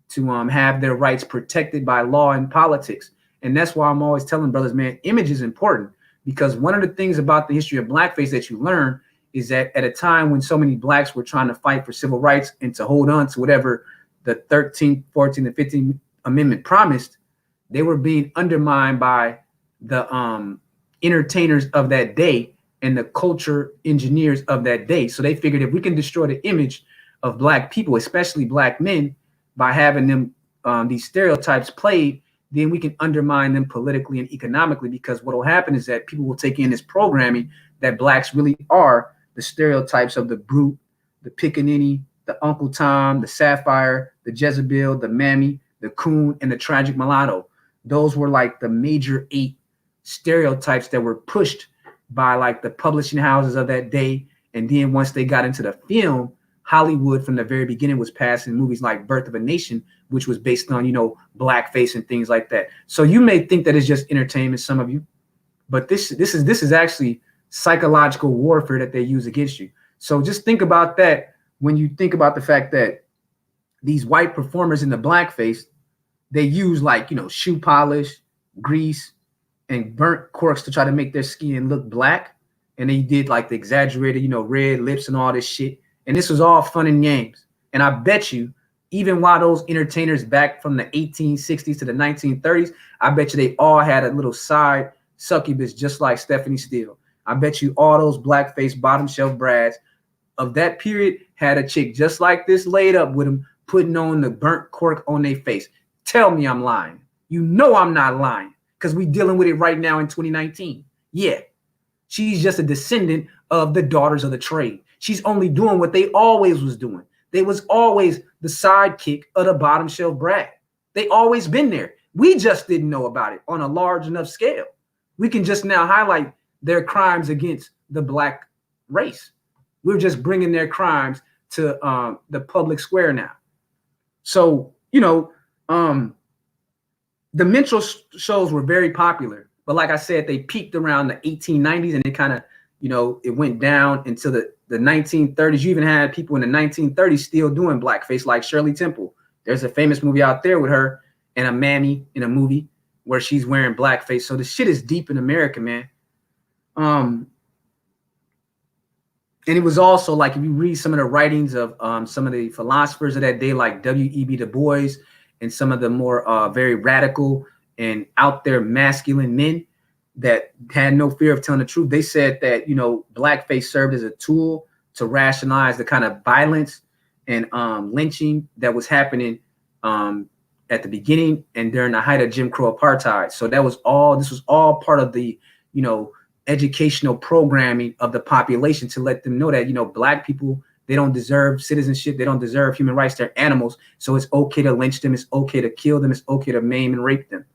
to have their rights protected by law and politics. And that's why I'm always telling brothers, man, image is important, because one of the things about the history of blackface that you learn is that at a time when so many Blacks were trying to fight for civil rights and to hold on to whatever the 13th, 14th, and 15th Amendment promised, they were being undermined by the entertainers of that day and the culture engineers of that day. So they figured if we can destroy the image of Black people, especially Black men, by having them these stereotypes played, then we can undermine them politically and economically, because what will happen is that people will take in this programming that Blacks really are the stereotypes of the brute, the pickaninny, the Uncle Tom, the Sapphire, the Jezebel, the Mammy, the Coon, and the Tragic Mulatto. Those were like the major 8 stereotypes that were pushed by like the publishing houses of that day. And then once they got into the film, Hollywood from the very beginning was passing movies like Birth of a Nation, which was based on, blackface and things like that. So you may think that it's just entertainment, some of you, but this is actually psychological warfare that they use against you. So just think about that when you think about the fact that these white performers in the blackface, they use shoe polish, grease, and burnt corks to try to make their skin look black. And they did the exaggerated, red lips and all this shit. And this was all fun and games. And I bet you, even while those entertainers back from the 1860s to the 1930s, I bet you they all had a little side succubus just like Stephanie Steele. I bet you all those blackface bottom shelf brads of that period had a chick just like this laid up with them, putting on the burnt cork on their face. Tell me I'm lying. You know I'm not lying, because we dealing with it right now in 2019. Yeah, she's just a descendant of the daughters of the trade. She's only doing what they always was doing. They was always the sidekick of the bottom shelf brad. They always been there. We just didn't know about it on a large enough scale. We can just now highlight their crimes against the black race. We're just bringing their crimes to the public square now. So, the minstrel shows were very popular, but like I said, they peaked around the 1890s, and it kind of, it went down until the 1930s. You even had people in the 1930s still doing blackface, like Shirley Temple. There's a famous movie out there with her and a mammy in a movie where she's wearing blackface. So the shit is deep in America, man. And it was also if you read some of the writings of some of the philosophers of that day, like W.E.B. Du Bois, and some of the more very radical and out there masculine men that had no fear of telling the truth, they said that, blackface served as a tool to rationalize the kind of violence and lynching that was happening at the beginning and during the height of Jim Crow apartheid. So this was all part of the, educational programming of the population to let them know that, black people, they don't deserve citizenship. They don't deserve human rights. They're animals. So it's okay to lynch them. It's okay to kill them. It's okay to maim and rape them.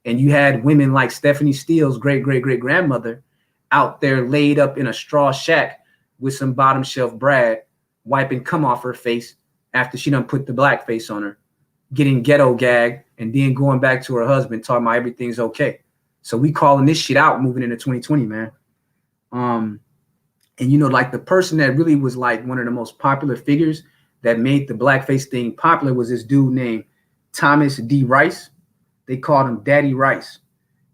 And you had women like Stephanie Steele's great-great-great-grandmother out there laid up in a straw shack with some bottom shelf brad, wiping cum off her face after she done put the blackface on her, getting ghetto gagged, and then going back to her husband talking about everything's okay. So we calling this shit out moving into 2020, man. And the person that really was one of the most popular figures that made the blackface thing popular was this dude named Thomas D. Rice. They called him Daddy Rice.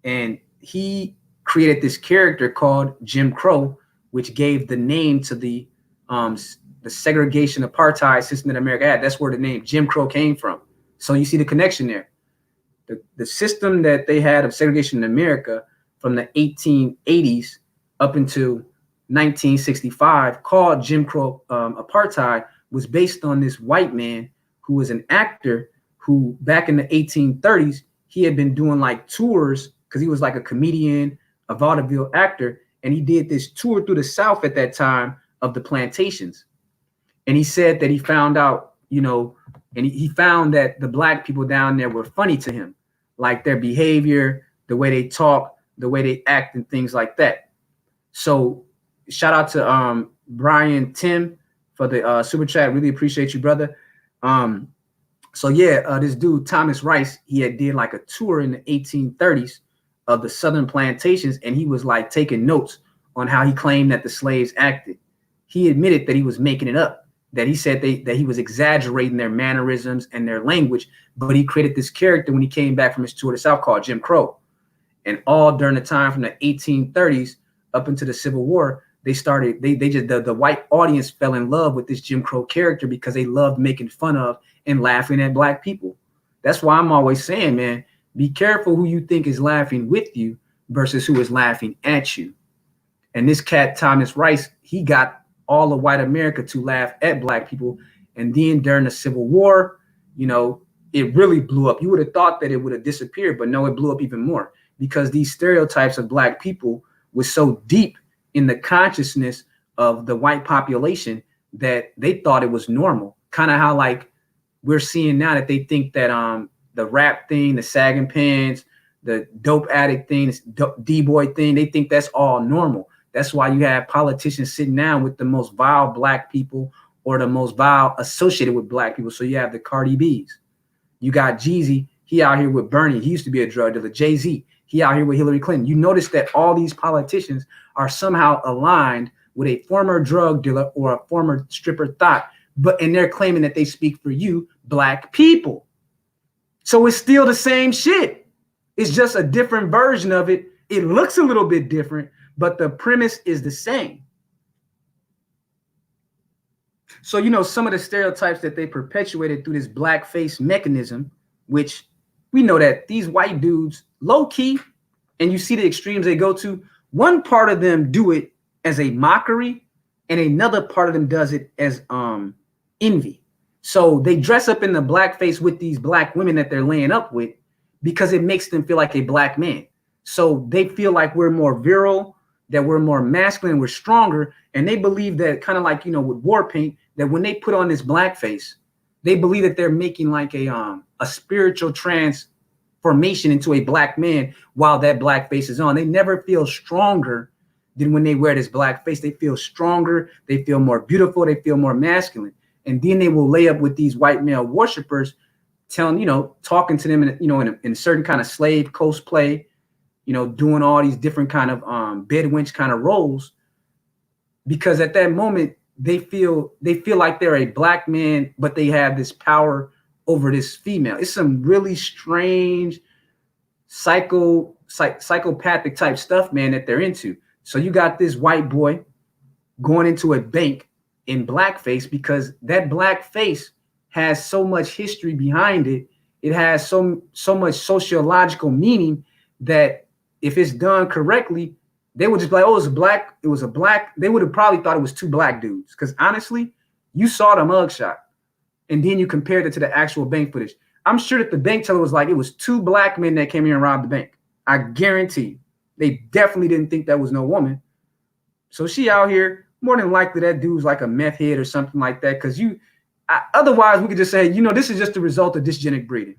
And he created this character called Jim Crow, which gave the name to the segregation apartheid system that America had. That's where the name Jim Crow came from. So you see the connection there. The system that they had of segregation in America from the 1880s up until 1965, called Jim Crow apartheid, was based on this white man who was an actor who back in the 1830s, he had been doing tours because he was a comedian, a vaudeville actor. And he did this tour through the South at that time of the plantations. And he said that he found out, and he found that the black people down there were funny to him, like their behavior, the way they talk, the way they act, and things like that. So shout out to Brian Tim for the super chat. Really appreciate you, brother. This dude, Thomas Rice, he had did a tour in the 1830s of the Southern plantations, and he was taking notes on how he claimed that the slaves acted. He admitted that he was making it up, that he said that he was exaggerating their mannerisms and their language, but he created this character when he came back from his tour to the South called Jim Crow. And all during the time from the 1830s up into the Civil War, the white audience fell in love with this Jim Crow character because they loved making fun of and laughing at black people. That's why I'm always saying, man, be careful who you think is laughing with you versus who is laughing at you. And this cat, Thomas Rice, he got all of white America to laugh at black people. And then during the Civil War, it really blew up. You would have thought that it would have disappeared, but no, it blew up even more because these stereotypes of black people was so deep in the consciousness of the white population that they thought it was normal. Kind of how we're seeing now that they think that the rap thing, the sagging pants, the dope addict thing, this D-boy thing, they think that's all normal. That's why you have politicians sitting down with the most vile black people or the most vile associated with black people. So you have the Cardi B's. You got Jeezy. He out here with Bernie. He used to be a drug dealer. Jay-Z. He out here with Hillary Clinton. You notice that all these politicians are somehow aligned with a former drug dealer or a former stripper thought, and they're claiming that they speak for you, black people. So it's still the same shit. It's just a different version of it. It looks a little bit different, but the premise is the same. So, you know, some of the stereotypes that they perpetuated through this blackface mechanism, which we know that these white dudes, low key, and you see the extremes they go to, one part of them do it as a mockery, and another part of them does it as envy. So they dress up in the blackface with these black women that they're laying up with because it makes them feel like a black man. So they feel like we're more virile, that we're more masculine, we're stronger, and they believe that, kind of like, you know, with war paint, that when they put on this blackface, they believe that they're making like a spiritual transformation into a black man while that blackface is on. They never feel stronger than when they wear this blackface. They feel stronger, they feel more beautiful, they feel more masculine. And then they will lay up with these white male worshipers, telling, you know, talking to them in, you know, in a certain kind of slave cosplay, you know, doing all these different kind of bedwench kind of roles, because at that moment they feel like they're a black man, but they have this power over this female. It's some really strange psychopathic type stuff, man, that they're into. So you got this white boy going into a bank in blackface because that blackface has so much history behind it. It has so much sociological meaning that if it's done correctly, they would just be like, oh, it was a black. They would have probably thought it was two black dudes. Because honestly, you saw the mugshot and then you compared it to the actual bank footage. I'm sure that the bank teller was like, it was two black men that came here and robbed the bank. I guarantee you. They definitely didn't think that was no woman. So she out here, more than likely that dude's like a meth head or something like that. Because otherwise we could just say, you know, this is just the result of dysgenic breeding.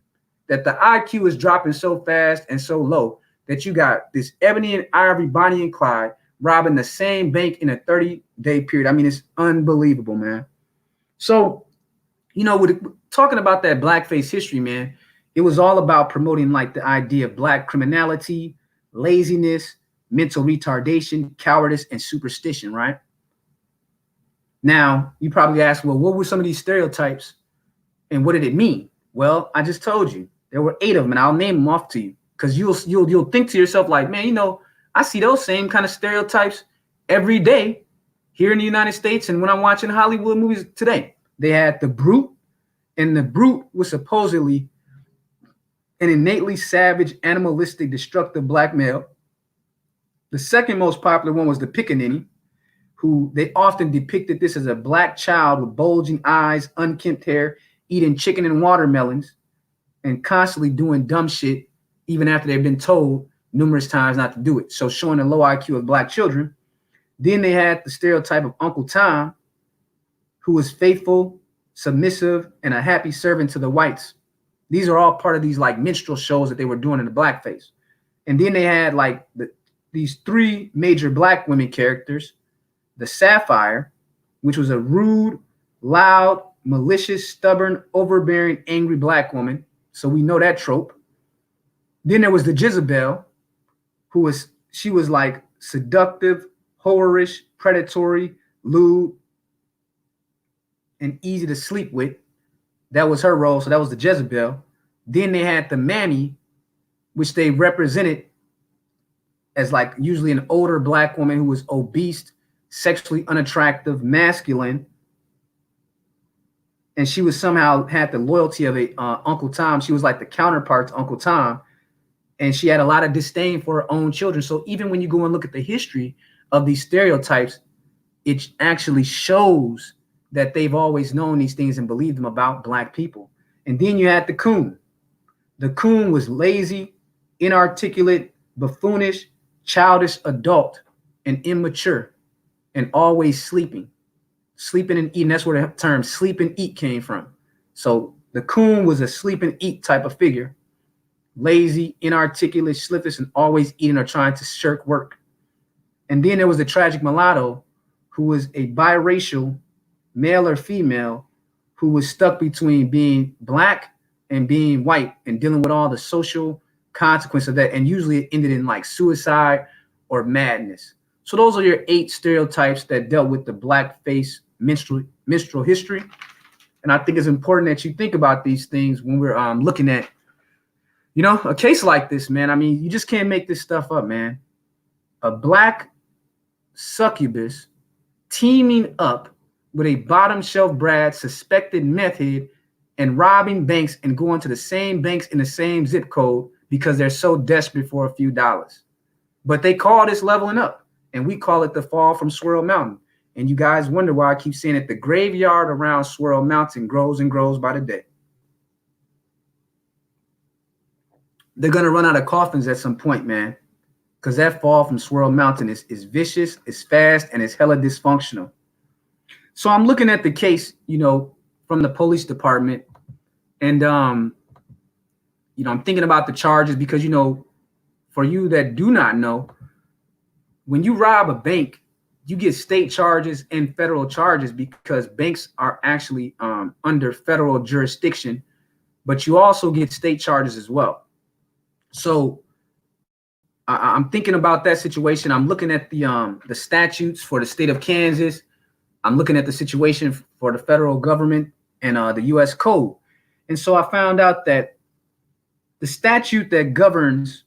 That the IQ is dropping so fast and so low that you got this Ebony and Ivory, Bonnie and Clyde robbing the same bank in a 30-day period. I mean, it's unbelievable, man. So, you know, with talking about that blackface history, man, it was all about promoting like the idea of black criminality, laziness, mental retardation, cowardice, and superstition, right? Now, you probably ask, well, what were some of these stereotypes and what did it mean? Well, I just told you. There were 8 of them, and I'll name them off to you. Because you'll think to yourself like, man, you know, I see those same kind of stereotypes every day here in the United States and when I'm watching Hollywood movies today. They had the brute, and the brute was supposedly an innately savage, animalistic, destructive black male. The second most popular one was the pickaninny, who they often depicted this as a black child with bulging eyes, unkempt hair, eating chicken and watermelons, and constantly doing dumb shit even after they've been told numerous times not to do it. So showing a low IQ of black children. Then they had the stereotype of Uncle Tom, who was faithful, submissive, and a happy servant to the whites. These are all part of these like minstrel shows that they were doing in the blackface. And then they had like these 3 major black women characters. The Sapphire, which was a rude, loud, malicious, stubborn, overbearing, angry black woman. So we know that trope. Then there was the Jezebel, she was like seductive, whorish, predatory, lewd, and easy to sleep with. That was her role. So that was the Jezebel. Then they had the Mammy, which they represented as like usually an older black woman who was obese, sexually unattractive, masculine. And she was somehow had the loyalty of a Uncle Tom. She was like the counterpart to Uncle Tom. And she had a lot of disdain for her own children. So even when you go and look at the history of these stereotypes, it actually shows that they've always known these things and believed them about black people. And then you had the coon. The coon was lazy, inarticulate, buffoonish, childish, adult, and immature, and always sleeping and eating. That's where the term sleep and eat came from. So the coon was a sleep and eat type of figure. Lazy, inarticulate, slippish, and always eating or trying to shirk work. And then there was the tragic mulatto, who was a biracial male or female, who was stuck between being black and being white and dealing with all the social consequences of that. And usually it ended in like suicide or madness. So those are your 8 stereotypes that dealt with the blackface minstrel history. And I think it's important that you think about these things when we're looking at, you know, a case like this, man. I mean, you just can't make this stuff up, man. A black succubus teaming up with a bottom shelf Brad, suspected meth head, and robbing banks and going to the same banks in the same zip code because they're so desperate for a few dollars. But they call this leveling up, and we call it the fall from Swirl Mountain. And you guys wonder why I keep saying it. The graveyard around Swirl Mountain grows and grows by the day. They're going to run out of coffins at some point, man, because that fall from Swirl Mountain is vicious, it's fast, and it's hella dysfunctional. So I'm looking at the case, you know, from the police department, and, you know, I'm thinking about the charges because, you know, for you that do not know, when you rob a bank, you get state charges and federal charges because banks are actually under federal jurisdiction, but you also get state charges as well. So I'm thinking about that situation. I'm looking at the statutes for the state of Kansas. I'm looking at the situation for the federal government and the U.S. Code. And so I found out that the statute that governs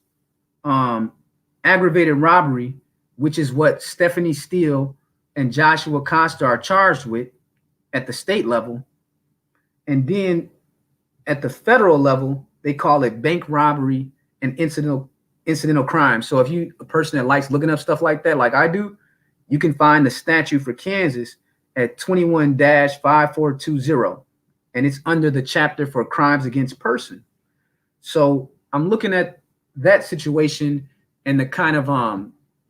aggravated robbery, which is what Stephanie Steele and Joshua Coster are charged with at the state level, and then at the federal level, they call it bank robbery and incidental crime. So if you a person that likes looking up stuff like that, like I do, you can find the statute for Kansas at 21-5420, and it's under the chapter for crimes against person. So I'm looking at that situation and the kind of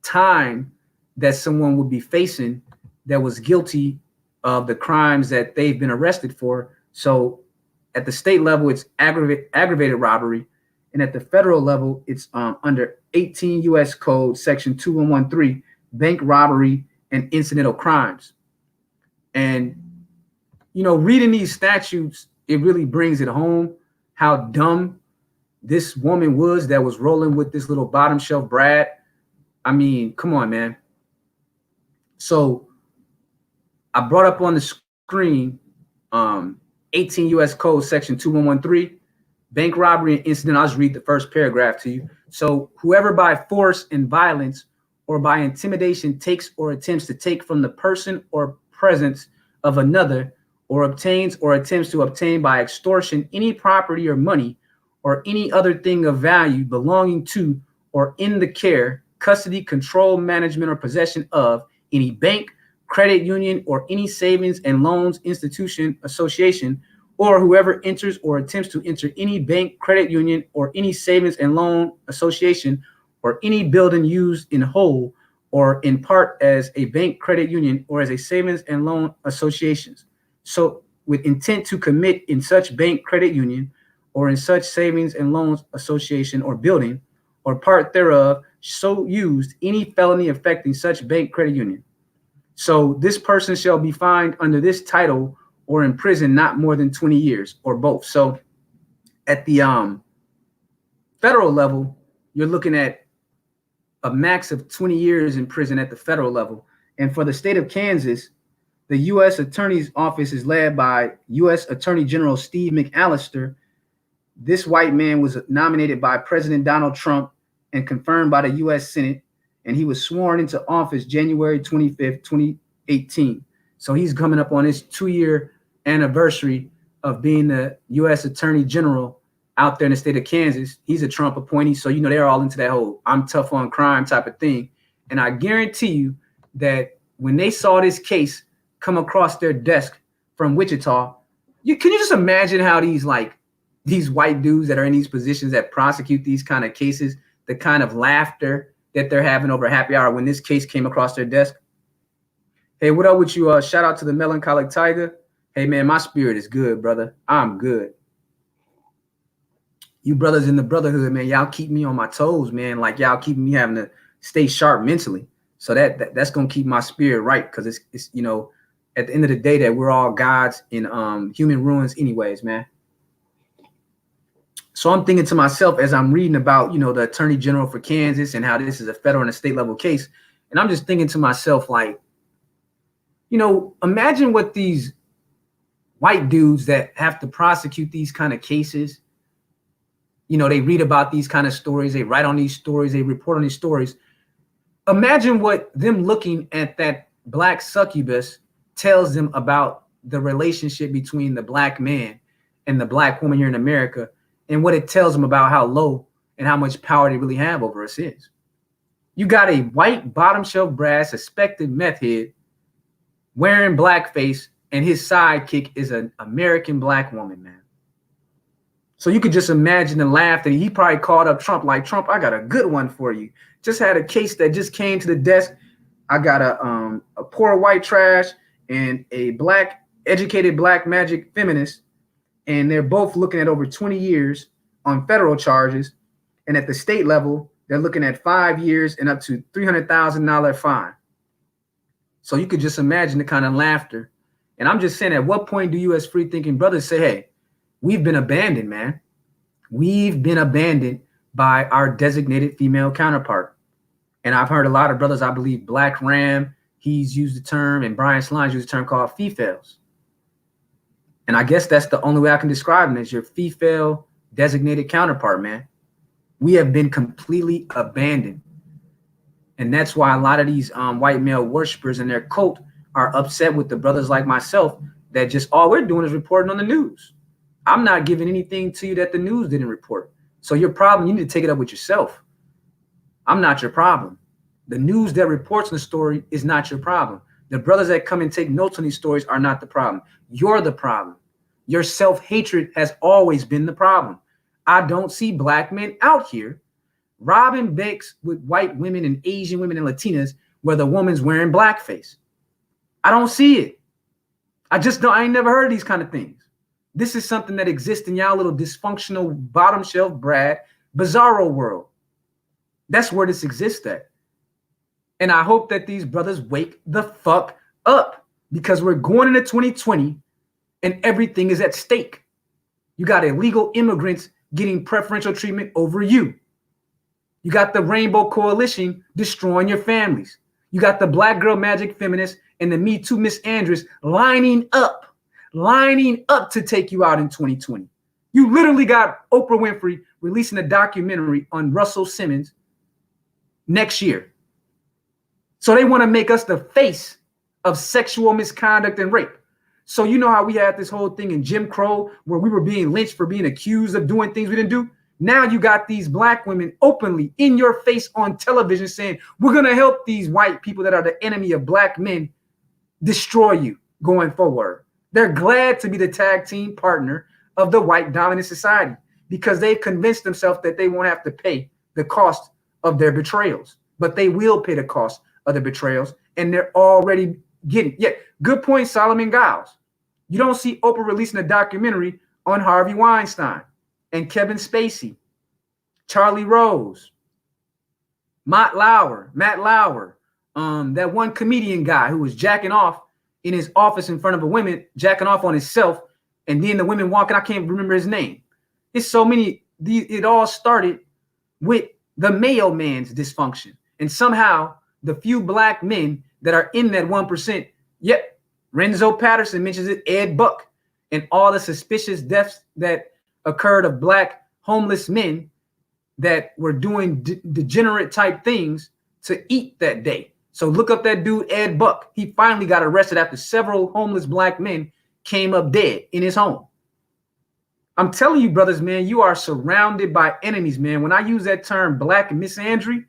time that someone would be facing that was guilty of the crimes that they've been arrested for. So at the state level, it's aggravated robbery. And at the federal level, it's under 18 U.S. Code, section 2113, bank robbery and incidental crimes. And, you know, reading these statutes, it really brings it home how dumb this woman was that was rolling with this little bottom shelf Brad. I mean, come on, man. So I brought up on the screen 18 U.S. Code, section 2113, bank robbery and incident. I'll just read the first paragraph to you. So whoever by force and violence or by intimidation takes or attempts to take from the person or presence of another, or obtains or attempts to obtain by extortion any property or money or any other thing of value belonging to or in the care, custody, control, management, or possession of any bank, credit union, or any savings and loans institution, association, or whoever enters or attempts to enter any bank, credit union, or any savings and loan association, or any building used in whole or in part as a bank, credit union, or as a savings and loan associations. So with intent to commit in such bank, credit union, or in such savings and loans association or building, or part thereof, so used any felony affecting such bank, credit union. So this person shall be fined under this title or in prison not more than 20 years or both. So at the federal level, you're looking at a max of 20 years in prison at the federal level. And for the state of Kansas, the U.S. Attorney's Office is led by U.S. Attorney General Steve McAllister. This white man was nominated by President Donald Trump and confirmed by the U.S. Senate, and he was sworn into office January 25th, 2018. So he's coming up on his 2-year anniversary of being the U.S. Attorney General out there in the state of Kansas. He's a Trump appointee, so you know they're all into that whole I'm tough on crime type of thing. And I guarantee you that when they saw this case come across their desk from Wichita, can you just imagine how these white dudes that are in these positions that prosecute these kind of cases, the kind of laughter that they're having over happy hour when this case came across their desk? Hey, what up with you? Shout out to the Melancholic Tiger. Hey, man, my spirit is good, brother. I'm good. You brothers in the brotherhood, man, y'all keep me on my toes, man. Like y'all keep me having to stay sharp mentally. So that's going to keep my spirit right. Cause it's, you know, at the end of the day that we're all gods in human ruins anyways, man. So I'm thinking to myself as I'm reading about, you know, the attorney general for Kansas and how this is a federal and a state level case. And I'm just thinking to myself, like, you know, imagine what these white dudes that have to prosecute these kind of cases, you know, they read about these kind of stories, they write on these stories, they report on these stories. Imagine what them looking at that black succubus tells them about the relationship between the black man and the black woman here in America, and what it tells them about how low and how much power they really have over us is. You got a white bottom shelf brass suspected meth head wearing blackface, and his sidekick is an American black woman, man. So you could just imagine the laugh that he probably called up Trump, like, Trump, I got a good one for you. Just had a case that just came to the desk. I got a poor white trash and a black, educated black magic feminist, and they're both looking at over 20 years on federal charges. And at the state level, they're looking at 5 years and up to $300,000 fine. So you could just imagine the kind of laughter. And I'm just saying, at what point do you as free thinking brothers say, hey, we've been abandoned, man. We've been abandoned by our designated female counterpart. And I've heard a lot of brothers, I believe Black Ram, he's used the term, and Brian Sline's used the term called females. And I guess that's the only way I can describe them, as your female designated counterpart, man. We have been completely abandoned. And that's why a lot of these white male worshipers and their cult are upset with the brothers like myself that just all we're doing is reporting on the news. I'm not giving anything to you that the news didn't report. So your problem, you need to take it up with yourself. I'm not your problem. The news that reports on the story is not your problem. The brothers that come and take notes on these stories are not the problem. You're the problem. Your self-hatred has always been the problem. I don't see black men out here robbing banks with white women and Asian women and Latinas where the woman's wearing blackface. I don't see it. I ain't never heard of these kind of things. This is something that exists in y'all little dysfunctional bottom shelf Brad bizarro world. That's where this exists at. And I hope that these brothers wake the fuck up, because we're going into 2020 and everything is at stake. You got illegal immigrants getting preferential treatment over you. You got the Rainbow Coalition destroying your families. You got the Black Girl Magic Feminists and the Me Too Miss Andress lining up to take you out in 2020. You literally got Oprah Winfrey releasing a documentary on Russell Simmons next year. So they want to make us the face of sexual misconduct and rape. So you know how we had this whole thing in Jim Crow where we were being lynched for being accused of doing things we didn't do? Now you got these black women openly in your face on television saying, we're going to help these white people that are the enemy of black men destroy you going forward. They're glad to be the tag team partner of the white dominant society because they've convinced themselves that they won't have to pay the cost of their betrayals, but they will pay the cost of the betrayals, and they're already getting. Yeah, good point, Solomon Giles. You don't see Oprah releasing a documentary on Harvey Weinstein and Kevin Spacey, Charlie Rose, Matt Lauer, that one comedian guy who was jacking off in his office in front of a woman, jacking off on himself, and then the women walking. I can't remember his name. It's so many. It all started with the mailman's dysfunction, and somehow the few black men that are in that 1%. Yep, Renzo Patterson mentions it. Ed Buck, and all the suspicious deaths that occurred of black homeless men that were doing degenerate type things to eat that day. So look up that dude, Ed Buck. He finally got arrested after several homeless black men came up dead in his home. I'm telling you, brothers, man, you are surrounded by enemies, man. When I use that term black misandry,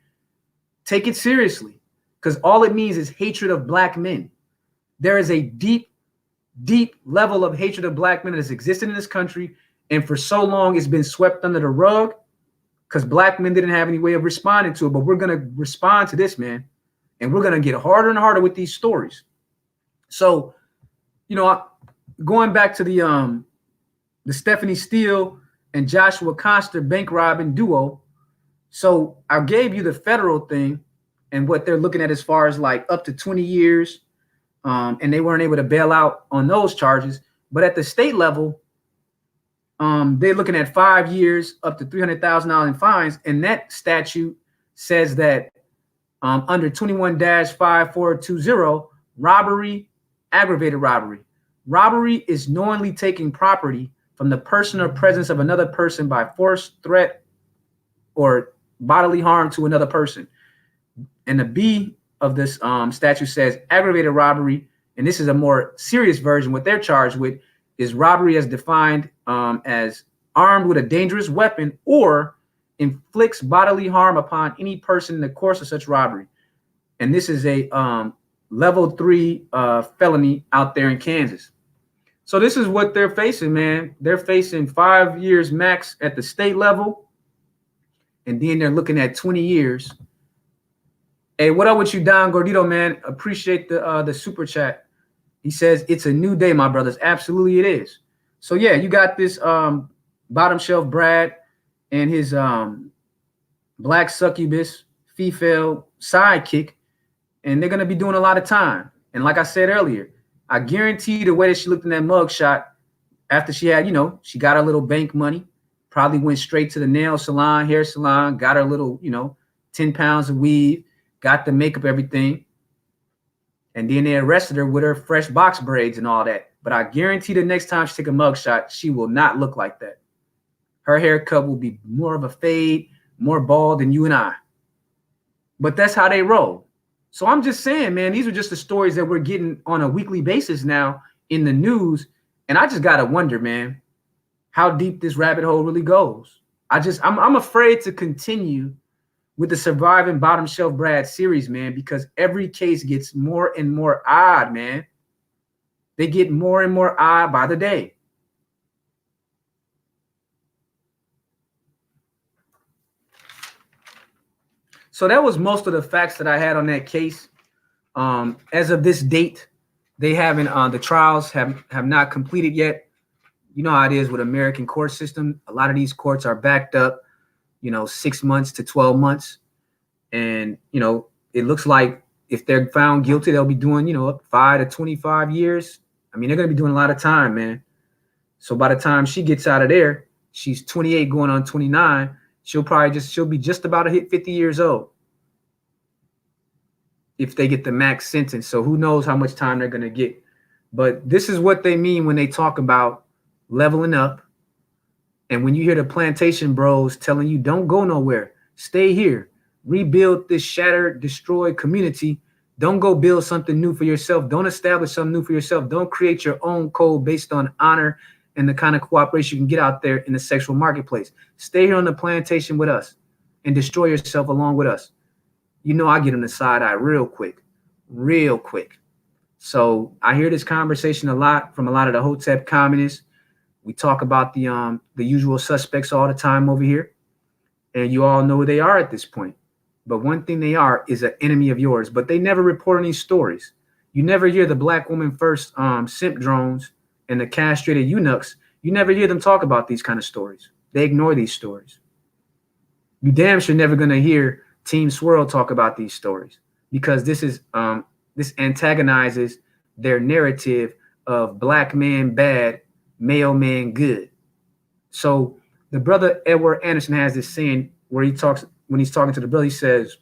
take it seriously, because all it means is hatred of black men. There is a deep, deep level of hatred of black men that has existed in this country. And for so long, it's been swept under the rug because black men didn't have any way of responding to it. But we're going to respond to this, man. And we're going to get harder and harder with these stories. So, you know, going back to the Stephanie Steele and Joshua Coster bank robbing duo. So I gave you the federal thing and what they're looking at as far as like up to 20 years and they weren't able to bail out on those charges. But at the state level, they're looking at 5 years, up to $300,000 in fines. And that statute says that under 21-5420, robbery, aggravated robbery. Robbery is knowingly taking property from the person or presence of another person by force, threat, or bodily harm to another person. And the B of this statute says aggravated robbery, and this is a more serious version. What they're charged with is robbery as defined as armed with a dangerous weapon or inflicts bodily harm upon any person in the course of such robbery. And this is a level 3 felony out there in Kansas. So this is what they're facing, man. They're facing 5 years max at the state level, and then they're looking at 20 years. Hey, what up with you, Don Gordito, man? Appreciate the super chat. He says, it's a new day, my brothers. Absolutely it is. So, yeah, you got this bottom shelf Brad and his black succubus, female sidekick, and they're going to be doing a lot of time. And like I said earlier, I guarantee the way that she looked in that mugshot after she had, she got her little bank money, probably went straight to the nail salon, hair salon, got her little, 10 pounds of weave, got the makeup, everything. And then they arrested her with her fresh box braids and all that. But I guarantee the next time she take a mugshot, she will not look like that. Her haircut will be more of a fade, more bald than you and I. But that's how they roll. So I'm just saying, man, these are just the stories that we're getting on a weekly basis now in the news. And I just got to wonder, man, how deep this rabbit hole really goes. I'm afraid to continue with the Surviving Bottom Shelf Brad series, man, because every case gets more and more odd, man. They get more and more odd by the day. So that was most of the facts that I had on that case. As of this date, they haven't, the trials have not completed yet. You know how it is with American court system. A lot of these courts are backed up, 6 months to 12 months. And, it looks like if they're found guilty, they'll be doing, 5 to 25 years. I mean, they're going to be doing a lot of time, man. So by the time she gets out of there, she's 28 going on 29. She'll be just about to hit 50 years old if they get the max sentence. So who knows how much time they're going to get. But this is what they mean when they talk about leveling up. And when you hear the plantation bros telling you, don't go nowhere, stay here, rebuild this shattered, destroyed community. Don't go build something new for yourself. Don't establish something new for yourself. Don't create your own code based on honor and the kind of cooperation you can get out there in the sexual marketplace. Stay here on the plantation with us and destroy yourself along with us. I get on the side eye real quick. So I hear this conversation a lot from a lot of the Hotep communists. We talk about the usual suspects all the time over here. And you all know who they are at this point. But one thing they are is an enemy of yours. But they never report any stories. You never hear the Black Woman First simp drones and the castrated eunuchs. You never hear them talk about these kind of stories. They ignore these stories. You damn sure never going to hear Team Swirl talk about these stories, because this antagonizes their narrative of black man bad, male man good. So the brother Edward Anderson has this saying where when he's talking to the brother, he says,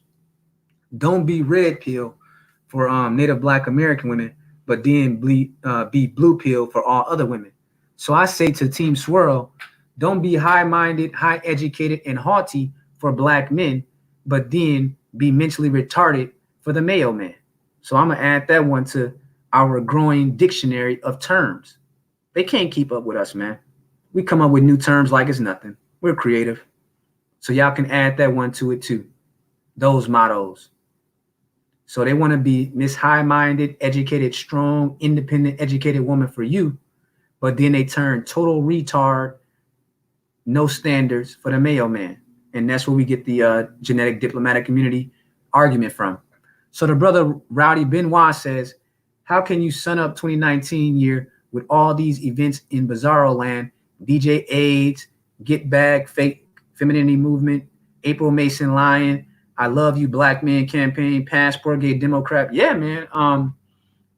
don't be red pill for Native Black American women, but then be blue pill for all other women. So I say to Team Swirl, don't be high-minded, high-educated, and haughty for black men, but then be mentally retarded for the male man. So I'm going to add that one to our growing dictionary of terms. They can't keep up with us, man. We come up with new terms like it's nothing. We're creative. So y'all can add that one to it too. Those mottos. So they want to be Miss High-minded, educated, strong, independent, educated woman for you, but then they turn total retard, no standards for the male man. And that's where we get the genetic diplomatic community argument from. So the brother Rowdy Benoit says, how can you sum up 2019 year with all these events in Bizarro land, DJ AIDS, Get Back, Fake Femininity Movement, April Mason Lion, I Love You Black Man campaign, Passport Gay Democrat? Yeah, man.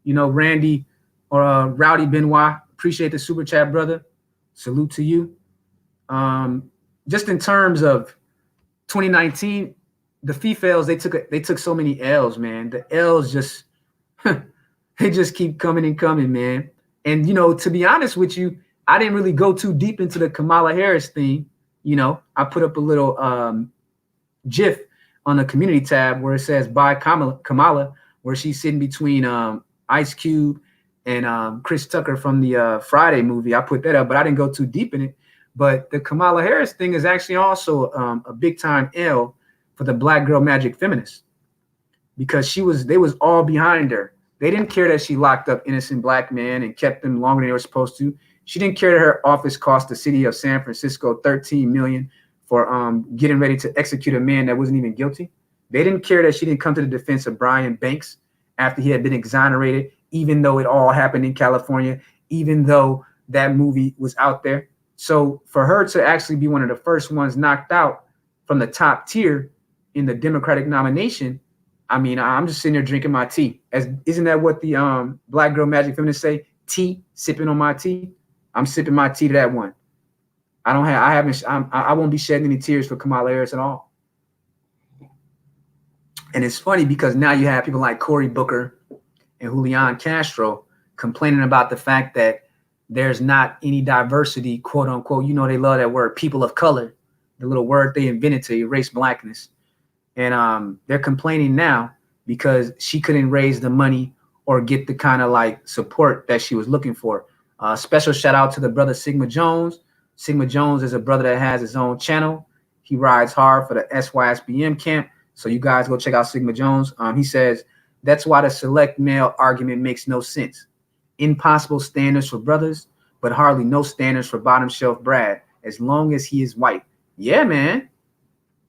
You know, Randy or Rowdy Benoit, appreciate the super chat, brother. Salute to you. Just in terms of 2019, the females, they took so many L's, man. The L's just they just keep coming and coming, man. And you know, to be honest with you, I didn't really go too deep into the Kamala Harris thing. You know, I put up a little GIF on the community tab where it says "Bye Kamala," where she's sitting between Ice Cube and Chris Tucker from the Friday movie. I put that up, but I didn't go too deep in it. But the Kamala Harris thing is actually also a big time L for the Black Girl Magic feminists, because they was all behind her. They didn't care that she locked up innocent black men and kept them longer than they were supposed to. She didn't care that her office cost the city of San Francisco $13 million for getting ready to execute a man that wasn't even guilty. They didn't care that she didn't come to the defense of Brian Banks after he had been exonerated, even though it all happened in California, even though that movie was out there. So for her to actually be one of the first ones knocked out from the top tier in the Democratic nomination, I mean, I'm just sitting there drinking my tea. Isn't that what the Black Girl Magic feminists say? Tea, sipping on my tea. I'm sipping my tea to that one. I won't be shedding any tears for Kamala Harris at all. And it's funny because now you have people like Cory Booker and Julian Castro complaining about the fact that there's not any diversity, quote unquote. You know, they love that word, people of color, the little word they invented to erase blackness. And they're complaining now because she couldn't raise the money or get the kind of like support that she was looking for. Special shout out to the brother Sigma Jones. Sigma Jones is a brother that has his own channel. He rides hard for the SYSBM camp. So you guys go check out Sigma Jones. He says, that's why the select male argument makes no sense. Impossible standards for brothers, but hardly no standards for bottom shelf Brad, as long as he is white. Yeah, man.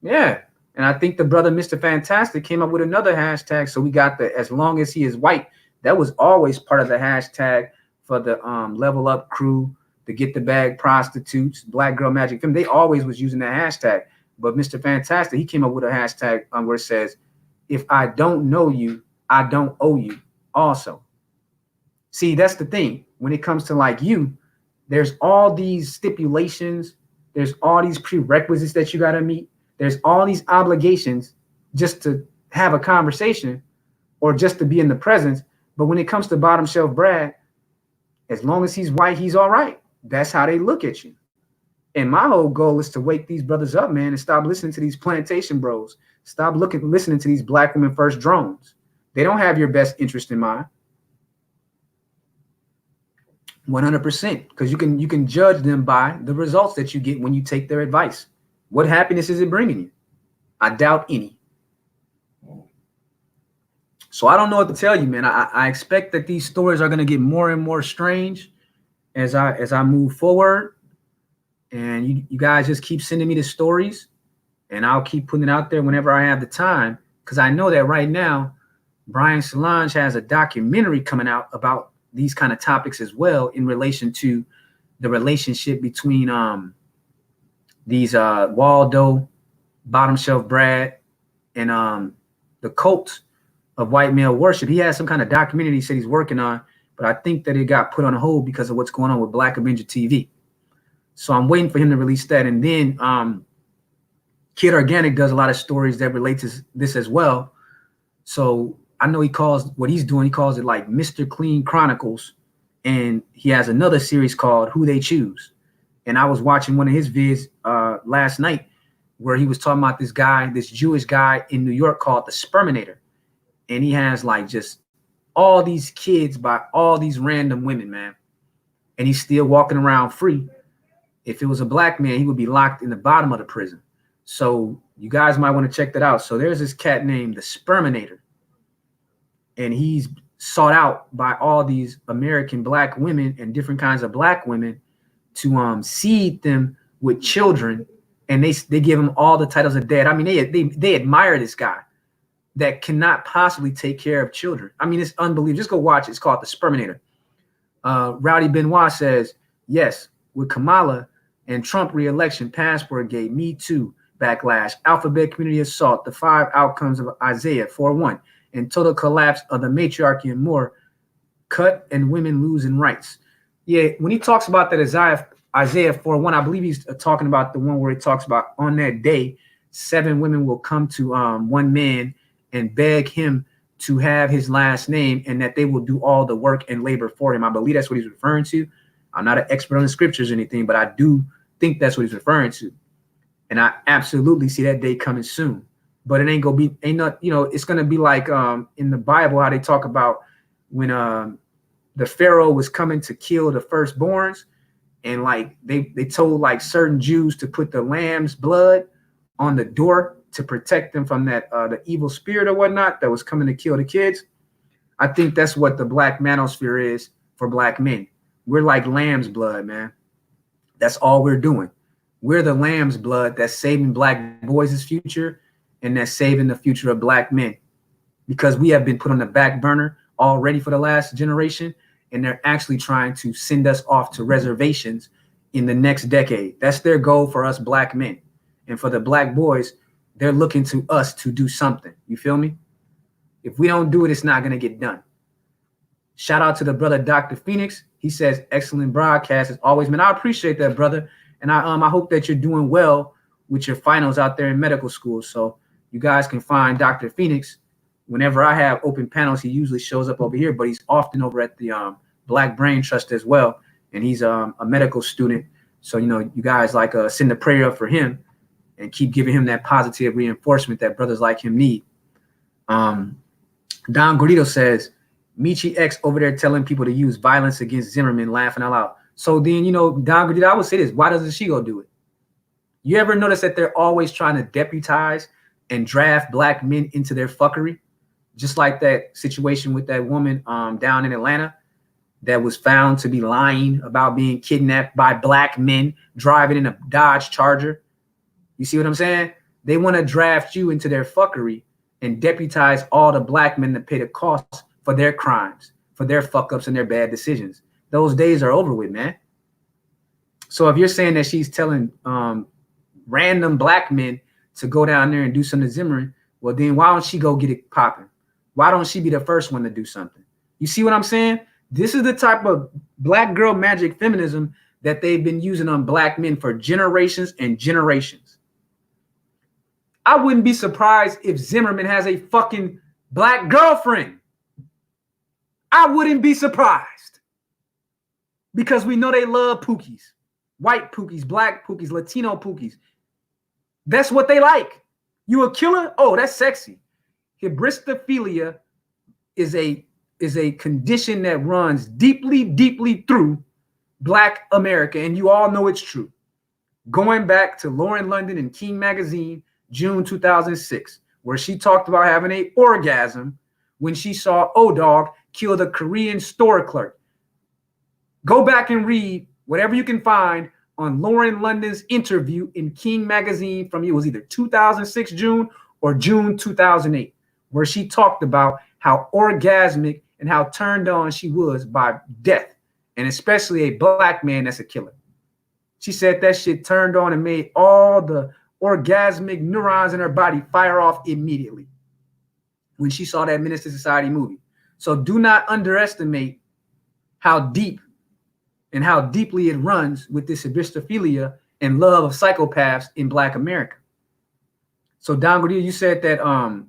Yeah. And I think the brother Mr. Fantastic came up with another hashtag. So we got the as long as he is white. That was always part of the hashtag for the level up crew, the get the bag prostitutes, Black Girl Magic Film. They always was using that hashtag. But Mr. Fantastic, he came up with a hashtag where it says, if I don't know you, I don't owe you also. See, that's the thing. When it comes to like you, there's all these stipulations. There's all these prerequisites that you got to meet. There's all these obligations just to have a conversation or just to be in the presence. But when it comes to bottom shelf Brad, as long as he's white, he's all right. That's how they look at you. And my whole goal is to wake these brothers up, man, and stop listening to these plantation bros. Stop listening to these black women first drones. They don't have your best interest in mind. 100%, because you can judge them by the results that you get when you take their advice. What happiness is it bringing you? I doubt any. So I don't know what to tell you, man. I expect that these stories are going to get more and more strange as I move forward. And you guys just keep sending me the stories, and I'll keep putting it out there whenever I have the time, because I know that right now, Brian Solange has a documentary coming out about these kind of topics as well in relation to the relationship between these Waldo, bottom shelf Brad, and the cult of white male worship. He has some kind of documentary he said he's working on, but I think that it got put on hold because of what's going on with Black Avenger TV. So I'm waiting for him to release that. And then Kid Organic does a lot of stories that relate to this as well. So I know he calls what he's doing, he calls it like Mr. Clean Chronicles. And he has another series called Who They Choose. And I was watching one of his vids last night where he was talking about this guy, this Jewish guy in New York called the Sperminator. And he has like just all these kids by all these random women, man. And he's still walking around free. If it was a black man, he would be locked in the bottom of the prison. So you guys might want to check that out. So there's this cat named the Sperminator. And he's sought out by all these American black women and different kinds of black women to seed them with children. And they give him all the titles of dad. I mean, they admire this guy that cannot possibly take care of children. I mean, it's unbelievable. Just go watch it. It's called the Sperminator. Rowdy Benoit says, yes, with Kamala and Trump re-election, passport gate, Me Too, backlash, alphabet community assault, the 5 outcomes of Isaiah 4:1, and total collapse of the matriarchy and more, cut and women losing rights. Yeah, when he talks about that Isaiah 4:1, I believe he's talking about the one where it talks about on that day, 7 women will come to one man and beg him to have his last name, and that they will do all the work and labor for him. I believe that's what he's referring to. I'm not an expert on the scriptures or anything, but I do think that's what he's referring to. And I absolutely see that day coming soon. But it ain't gonna be, it's gonna be like in the Bible how they talk about when the Pharaoh was coming to kill the firstborns, and like they told like certain Jews to put the lamb's blood on the door to protect them from that the evil spirit or whatnot that was coming to kill the kids. I think that's what the black manosphere is for black men. We're like lamb's blood, man. That's all we're doing. We're the lamb's blood that's saving black boys' future and that's saving the future of black men, because we have been put on the back burner already for the last generation, and they're actually trying to send us off to reservations in the next decade. That's their goal for us black men. And for the black boys, they're looking to us to do something. You feel me? If we don't do it, it's not going to get done. Shout out to the brother, Dr. Phoenix. He says, excellent broadcast as always, man. I appreciate that, brother. And I hope that you're doing well with your finals out there in medical school. So you guys can find Dr. Phoenix. Whenever I have open panels, he usually shows up over here, but he's often over at the Black Brain Trust as well. And he's a medical student. So, you guys like send a prayer up for him and keep giving him that positive reinforcement that brothers like him need. Don Gordito says, Michi X over there telling people to use violence against Zimmerman, laughing out loud. So then, Don Gordito, I would say this, why doesn't she go do it? You ever notice that they're always trying to deputize and draft black men into their fuckery? Just like that situation with that woman down in Atlanta that was found to be lying about being kidnapped by black men driving in a Dodge Charger. You see what I'm saying? They want to draft you into their fuckery and deputize all the black men to pay the cost for their crimes, for their fuck ups and their bad decisions. Those days are over with, man. So if you're saying that she's telling random black men to go down there and do something to Zimmerman, well, then why don't she go get it popping? Why don't she be the first one to do something? You see what I'm saying? This is the type of black girl magic feminism that they've been using on black men for generations and generations. I wouldn't be surprised if Zimmerman has a fucking black girlfriend. I wouldn't be surprised, because we know they love pookies, white pookies, black pookies, Latino pookies. That's what they like. You a killer? Oh, that's sexy. Hybristophilia is a condition that runs deeply, deeply through black America, and you all know it's true. Going back to Lauren London in King Magazine, June 2006, where she talked about having an orgasm when she saw O-Dog kill the Korean store clerk. Go back and read whatever you can find on Lauren London's interview in King Magazine from, it was either 2006 June or June 2008, where she talked about how orgasmic and how turned on she was by death, and especially a black man that's a killer. She said that shit turned on and made all the orgasmic neurons in her body fire off immediately when she saw that Menace to Society movie. So do not underestimate how deep and how deeply it runs with this hybristophilia and love of psychopaths in black America. So Don Gordillo, you said that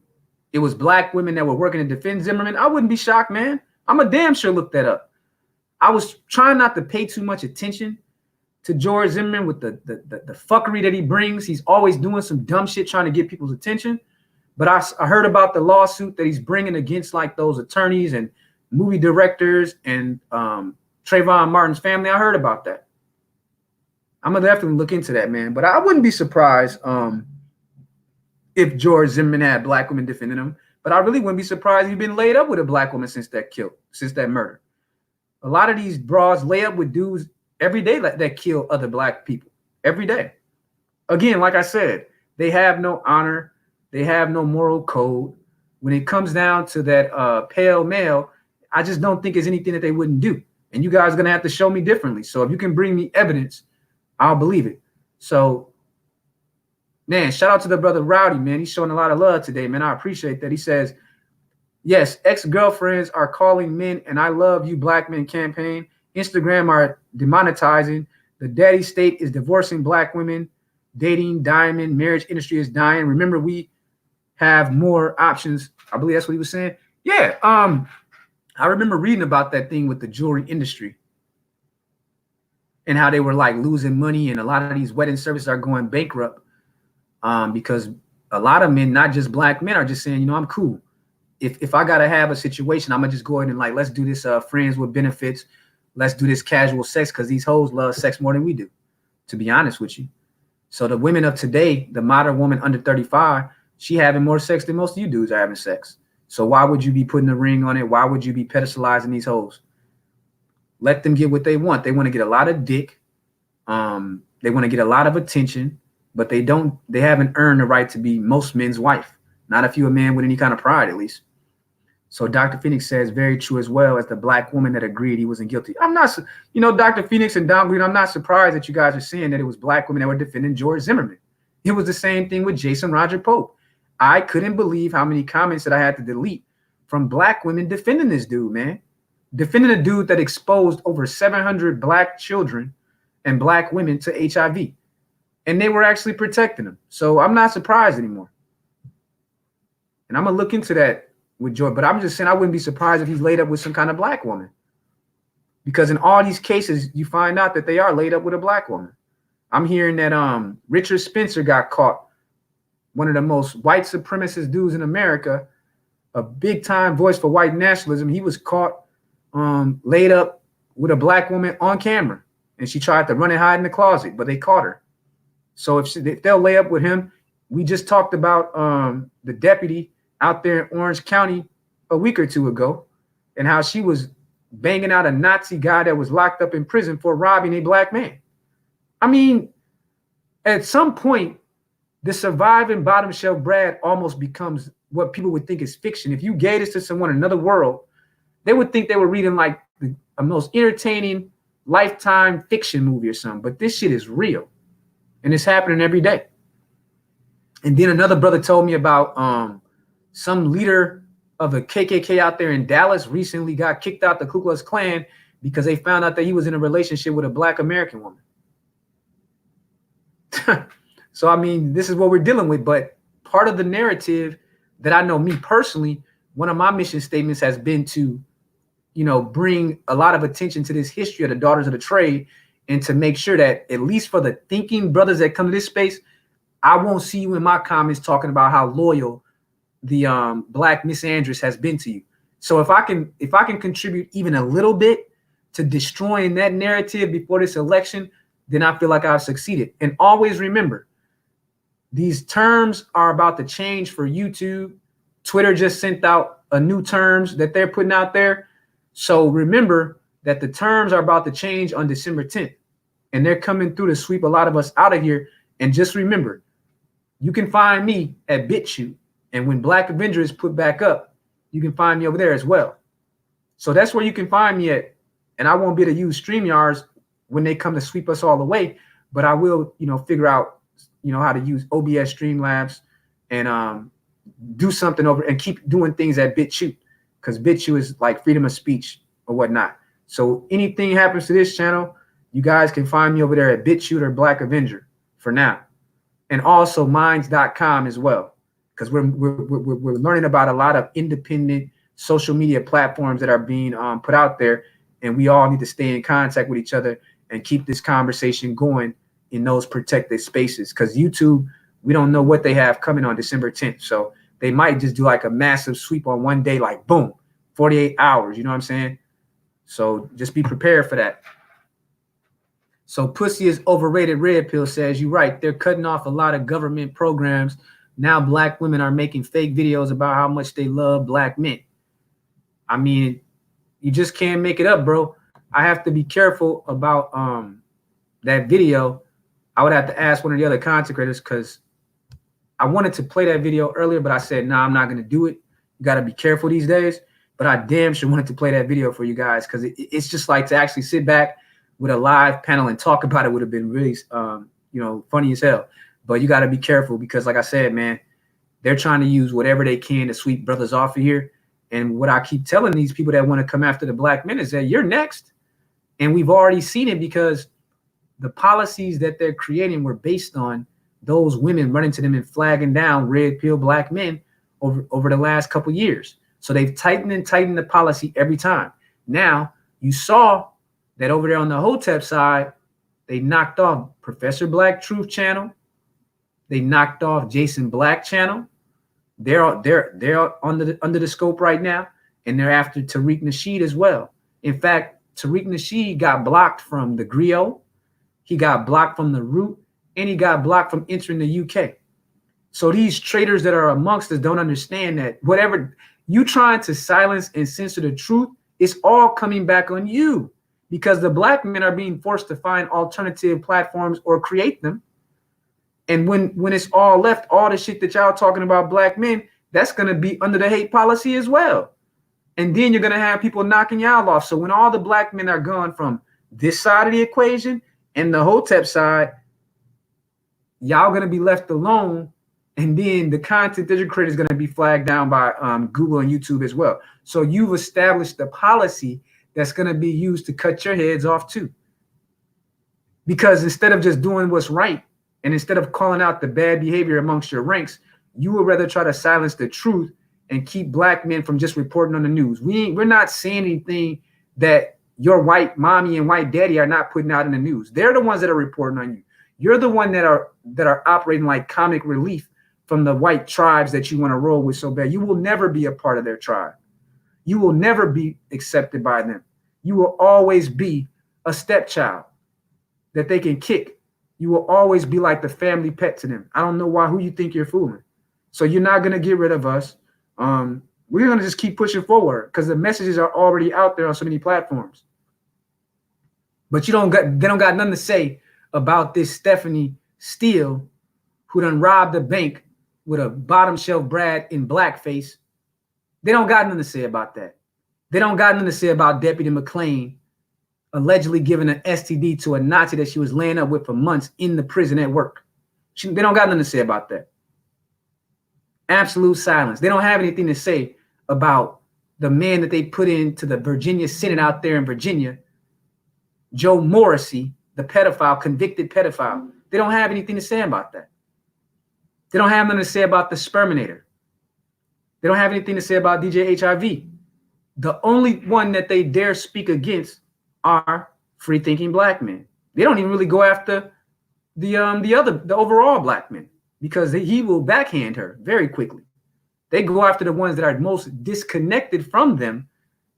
it was black women that were working to defend Zimmerman. I wouldn't be shocked, man. I'm a damn sure look that up. I was trying not to pay too much attention to George Zimmerman with the fuckery that he brings. He's always doing some dumb shit trying to get people's attention. But I heard about the lawsuit that he's bringing against like those attorneys and movie directors and Trayvon Martin's family. I heard about that. I'm gonna definitely look into that, man. But I wouldn't be surprised if George Zimmerman had black women defending him. But I really wouldn't be surprised if he'd been laid up with a black woman since that murder. A lot of these broads lay up with dudes every day that kill other black people every day. Again, like I said, they have no honor. They have no moral code. When it comes down to that pale male, I just don't think there's anything that they wouldn't do. And you guys are going to have to show me differently. So if you can bring me evidence, I'll believe it. So, man, shout out to the brother Rowdy, man. He's showing a lot of love today, man. I appreciate that. He says, Yes, ex-girlfriends are calling men and I love you black men campaign. Instagram are demonetizing. The daddy state is divorcing black women. Dating, diamond, marriage industry is dying. Remember, we have more options. I believe that's what he was saying. Yeah. I remember reading about that thing with the jewelry industry and how they were like losing money, and a lot of these wedding services are going bankrupt because a lot of men, not just black men, are just saying, you know, I'm cool. If I gotta have a situation, I'm gonna just go ahead and like, let's do this friends with benefits. Let's do this casual sex because these hoes love sex more than we do, to be honest with you. So the women of today, the modern woman under 35, she having more sex than most of you dudes are having sex. So why would you be putting a ring on it? Why would you be pedestalizing these hoes? Let them get what they want. They want to get a lot of dick. They want to get a lot of attention, but they haven't earned the right to be most men's wife. Not if you're a man with any kind of pride, at least. So Dr. Phoenix says very true, as well as the black woman that agreed he wasn't guilty. I'm not, you know, Dr. Phoenix and Don Green, I'm not surprised that you guys are saying that it was black women that were defending George Zimmerman. It was the same thing with Jason Roger Pope. I couldn't believe how many comments that I had to delete from black women defending this dude, man. Defending a dude that exposed over 700 black children and black women to HIV. And they were actually protecting them. So I'm not surprised anymore. And I'm going to look into that with George. But I'm just saying I wouldn't be surprised if he's laid up with some kind of black woman. Because in all these cases, you find out that they are laid up with a black woman. I'm hearing that Richard Spencer got caught. One of the most white supremacist dudes in America, a big time voice for white nationalism. He was caught laid up with a black woman on camera, and she tried to run and hide in the closet, but they caught her. So if they'll lay up with him, we just talked about the deputy out there in Orange County a week or two ago, and how she was banging out a Nazi guy that was locked up in prison for robbing a black man. I mean, at some point, the surviving bottom shelf Brad almost becomes what people would think is fiction. If you gave this to someone in another world, they would think they were reading like a most entertaining Lifetime fiction movie or something. But this shit is real, and it's happening every day. And then another brother told me about some leader of a KKK out there in Dallas recently got kicked out the Ku Klux Klan because they found out that he was in a relationship with a black American woman. So, I mean, this is what we're dealing with. But part of the narrative that I know, me personally, one of my mission statements has been to, you know, bring a lot of attention to this history of the Daughters of the Trade, and to make sure that, at least for the thinking brothers that come to this space, I won't see you in my comments talking about how loyal the black Miss Andress has been to you. So if I can contribute even a little bit to destroying that narrative before this election, then I feel like I've succeeded. And always remember, these terms are about to change for YouTube. Twitter just sent out a new terms that they're putting out there. So remember that the terms are about to change on December 10th. And they're coming through to sweep a lot of us out of here. And just remember, you can find me at BitChute. And when Black Avenger is put back up, you can find me over there as well. So that's where you can find me at. And I won't be able to use StreamYards when they come to sweep us all away. But I will, you know, figure out, you know, how to use OBS Streamlabs and do something over and keep doing things at BitChute, because BitChute is like freedom of speech or whatnot. So anything happens to this channel, you guys can find me over there at BitChute or Black Avenger for now. And also minds.com as well, because we're learning about a lot of independent social media platforms that are being put out there, and we all need to stay in contact with each other and keep this conversation going in those protected spaces, because YouTube, we don't know what they have coming on December 10th. So they might just do like a massive sweep on one day, like boom, 48 hours. You know what I'm saying? So just be prepared for that. So pussy is overrated. Red Pill says, you're right. They're cutting off a lot of government programs. Now black women are making fake videos about how much they love black men. I mean, you just can't make it up, bro. I have to be careful about that video. I would have to ask one of the other content creators, because I wanted to play that video earlier, but I said, nah, I'm not going to do it. You got to be careful these days. But I damn sure wanted to play that video for you guys, because it's just like to actually sit back with a live panel and talk about it would have been really, you know, funny as hell. But you got to be careful, because like I said, man, they're trying to use whatever they can to sweep brothers off of here. And what I keep telling these people that want to come after the black men is that you're next. And we've already seen it because the policies that they're creating were based on those women running to them and flagging down red pill black men over the last couple of years. So they've tightened and tightened the policy every time. Now, you saw that over there on the Hotep side, they knocked off Professor Black Truth Channel. They knocked off Jason Black Channel. They're under the scope right now, and they're after Tariq Nasheed as well. In fact, Tariq Nasheed got blocked from the Griot, he got blocked from the Root, and he got blocked from entering the UK. So these traitors that are amongst us don't understand that whatever you trying to silence and censor the truth, it's all coming back on you, because the black men are being forced to find alternative platforms or create them. And when it's all left, all the shit that y'all talking about black men, that's going to be under the hate policy as well. And then you're going to have people knocking y'all off. So when all the black men are gone from this side of the equation and the Hotep side, y'all going to be left alone. And then the content that you're creating is going to be flagged down by Google and YouTube as well. So you've established a policy that's going to be used to cut your heads off too. Because instead of just doing what's right, and instead of calling out the bad behavior amongst your ranks, you would rather try to silence the truth and keep black men from just reporting on the news. We're not saying anything that your white mommy and white daddy are not putting out in the news. They're the ones that are reporting on you. You're the one that are operating like comic relief from the white tribes that you want to roll with so bad. You will never be a part of their tribe. You will never be accepted by them. You will always be a stepchild that they can kick. You will always be like the family pet to them. I don't know who you think you're fooling. So you're not going to get rid of us. We're going to just keep pushing forward because the messages are already out there on so many platforms. But they don't got nothing to say about this Stephanie Steele who done robbed a bank with a bottom shelf Brad in blackface. They don't got nothing to say about that. They don't got nothing to say about Deputy McLean allegedly giving an STD to a Nazi that she was laying up with for months in the prison at work. They don't got nothing to say about that. Absolute silence. They don't have anything to say about the man that they put into the Virginia Senate out there in Virginia, Joe Morrissey, the pedophile, convicted pedophile. They don't have anything to say about that. They don't have nothing to say about the Sperminator. They don't have anything to say about DJ HIV. The only one that they dare speak against are free-thinking black men. They don't even really go after the overall black men because he will backhand her very quickly. They go after the ones that are most disconnected from them,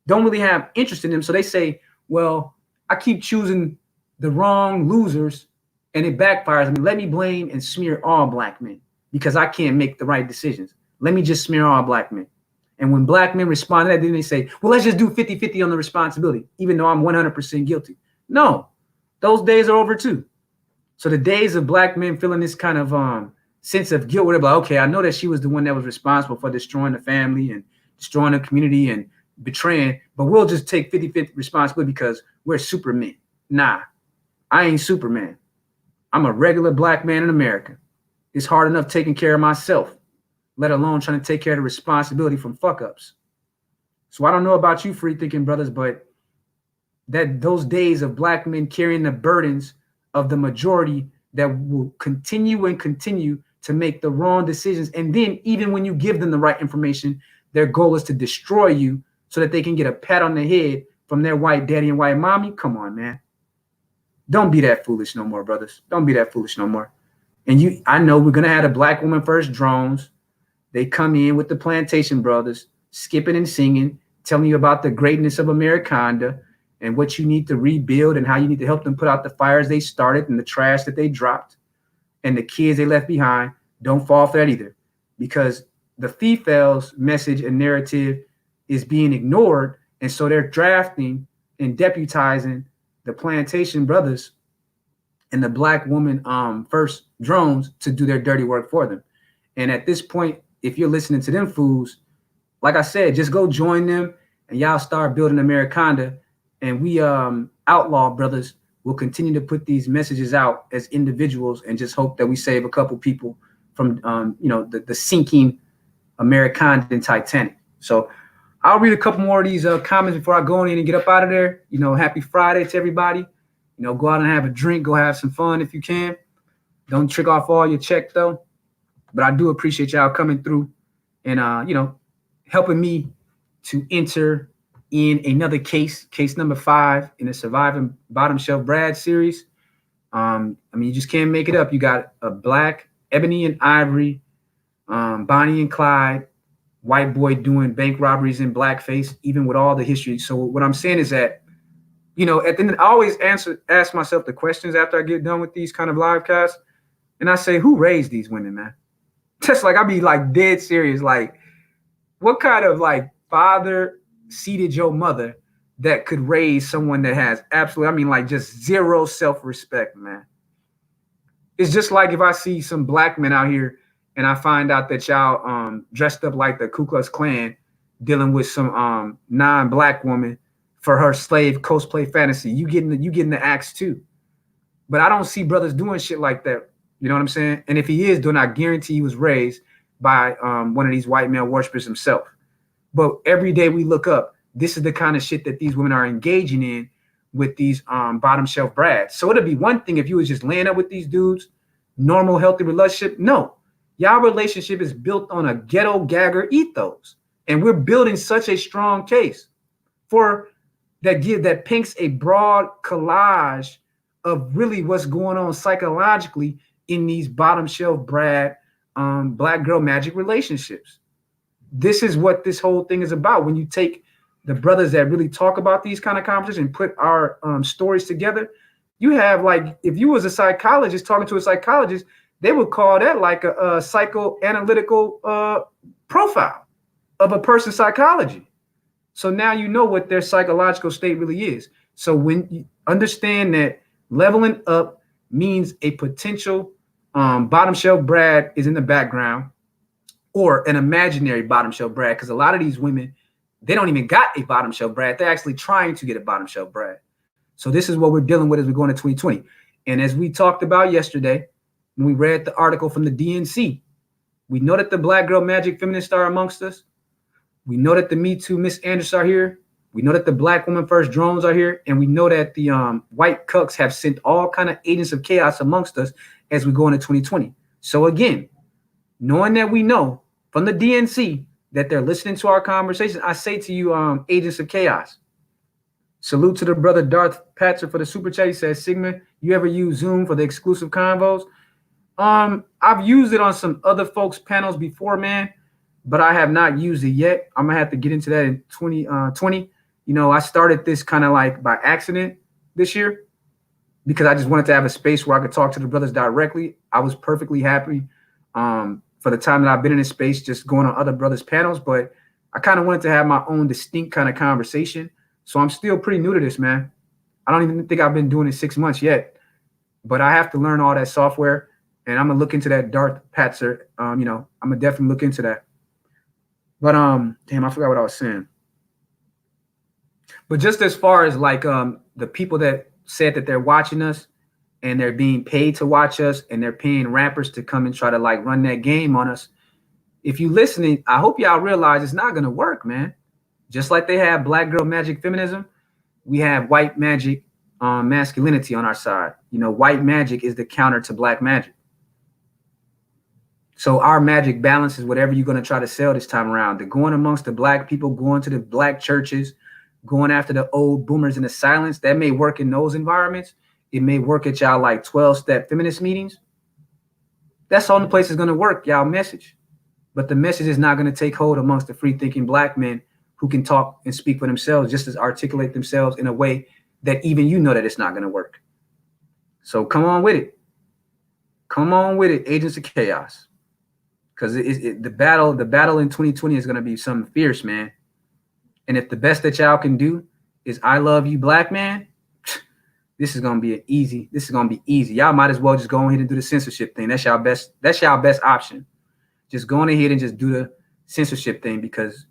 don't really have interest in them. So they say, well, I keep choosing the wrong losers and it backfires. I mean, let me blame and smear all black men because I can't make the right decisions. Let me just smear all black men. And when black men respond to that, then they say, well, let's just do 50-50 on the responsibility, even though I'm 100% guilty. No, those days are over too. So the days of black men feeling this kind of sense of guilt, whatever, okay, I know that she was the one that was responsible for destroying the family and destroying the community and betraying, but we'll just take 50-50 responsibility because we're supermen. Nah, I ain't Superman. I'm a regular black man in America. It's hard enough taking care of myself, let alone trying to take care of the responsibility from fuck-ups. So I don't know about you free-thinking brothers, but those days of black men carrying the burdens of the majority that will continue and continue to make the wrong decisions. And then even when you give them the right information, their goal is to destroy you so that they can get a pat on the head from their white daddy and white mommy. Come on, man. Don't be that foolish no more, brothers. Don't be that foolish no more. And I know we're going to have the Black Woman First drones. They come in with the Plantation Brothers, skipping and singing, telling you about the greatness of Americana and what you need to rebuild and how you need to help them put out the fires they started and the trash that they dropped and the kids they left behind. Don't fall for that either, because the FEFAL's message and narrative is being ignored. And so they're drafting and deputizing the Plantation Brothers and the Black Woman First drones to do their dirty work for them. And at this point, if you're listening to them fools, like I said, just go join them and y'all start building Americana. And we outlaw brothers will continue to put these messages out as individuals and just hope that we save a couple people from the sinking Americana Titanic. So I'll read a couple more of these comments before I go in and get up out of there. You know, happy Friday to everybody. You know, go out and have a drink. Go have some fun if you can. Don't trick off all your check, though. But I do appreciate y'all coming through and, you know, helping me to enter in another case number 5 in the Surviving Bottom Shelf Brad series. I mean, you just can't make it up. You got a black, Ebony and Ivory, Bonnie and Clyde, white boy doing bank robberies in blackface, even with all the history. So what I'm saying is that, you know, at the end, I always ask myself the questions after I get done with these kind of live casts. And I say, who raised these women, man? Just like, I be like dead serious. Like, what kind of like father seated your mother that could raise someone that has absolutely, I mean, like just zero self-respect, man? It's just like if I see some black men out here and I find out that y'all dressed up like the Ku Klux Klan dealing with some non-black woman for her slave cosplay fantasy. You getting the axe too. But I don't see brothers doing shit like that. You know what I'm saying? And if he is doing, I guarantee he was raised by one of these white male worshipers himself. But every day we look up, this is the kind of shit that these women are engaging in with these bottom shelf brads. So it'd be one thing if you was just laying up with these dudes, normal, healthy relationship. No, y'all relationship is built on a ghetto gagger ethos. And we're building such a strong case for that paints a broad collage of really what's going on psychologically in these bottom shelf brad, black girl magic relationships. This is what this whole thing is about. When you take the brothers that really talk about these kind of conversations and put our stories together, you have, like, if you was a psychologist talking to a psychologist, they would call that like a psychoanalytical profile of a person's psychology. So now you know what their psychological state really is. So when you understand that leveling up means a potential bottom shelf brad is in the background, or an imaginary bottom shelf brad, because a lot of these women, they don't even got a bottom shelf brad. They're actually trying to get a bottom shelf brad. So this is what we're dealing with as we go into 2020. And as we talked about yesterday, when we read the article from the DNC, we know that the black girl magic feminists are amongst us. We know that the Me Too Miss Anderson are here. We know that the Black Woman First drones are here. And we know that the white cucks have sent all kind of agents of chaos amongst us as we go into 2020. So again, knowing that we know from the DNC that they're listening to our conversation, I say to you, agents of chaos, salute to the brother Darth Patzer for the super chat. He says, Sigma, you ever use Zoom for the exclusive convos? I've used it on some other folks' panels before, man, but I have not used it yet. I'm gonna have to get into that in 2020. You know, I started this kind of like by accident this year because I just wanted to have a space where I could talk to the brothers directly. I was perfectly happy for the time that I've been in this space, just going on other brothers' panels, but I kind of wanted to have my own distinct kind of conversation. So I'm still pretty new to this, man. I don't even think I've been doing it 6 months yet, but I have to learn all that software, and I'm gonna look into that Darth Patzer. You know, I'm gonna definitely look into that. But damn, I forgot what I was saying. But just as far as like the people that said that they're watching us and they're being paid to watch us and they're paying rappers to come and try to like run that game on us. If you listening, I hope y'all realize it's not gonna work, man. Just like they have black girl magic feminism, we have white magic masculinity on our side. You know, white magic is the counter to black magic. So our magic balance is whatever you're going to try to sell this time around. The going amongst the black people, going to the black churches, going after the old boomers in the silence, that may work in those environments. It may work at y'all like 12-step feminist meetings. That's the only place it's going to work, y'all message. But the message is not going to take hold amongst the free-thinking black men who can talk and speak for themselves, just as articulate themselves in a way that even you know that it's not going to work. So come on with it. Come on with it, agents of chaos. Because the battle in 2020 is going to be something fierce, man. And if the best that y'all can do is I love you, black man, this is going to be easy. This is going to be easy. Y'all might as well just go ahead and do the censorship thing. That's y'all best option. Just go on ahead and just do the censorship thing, because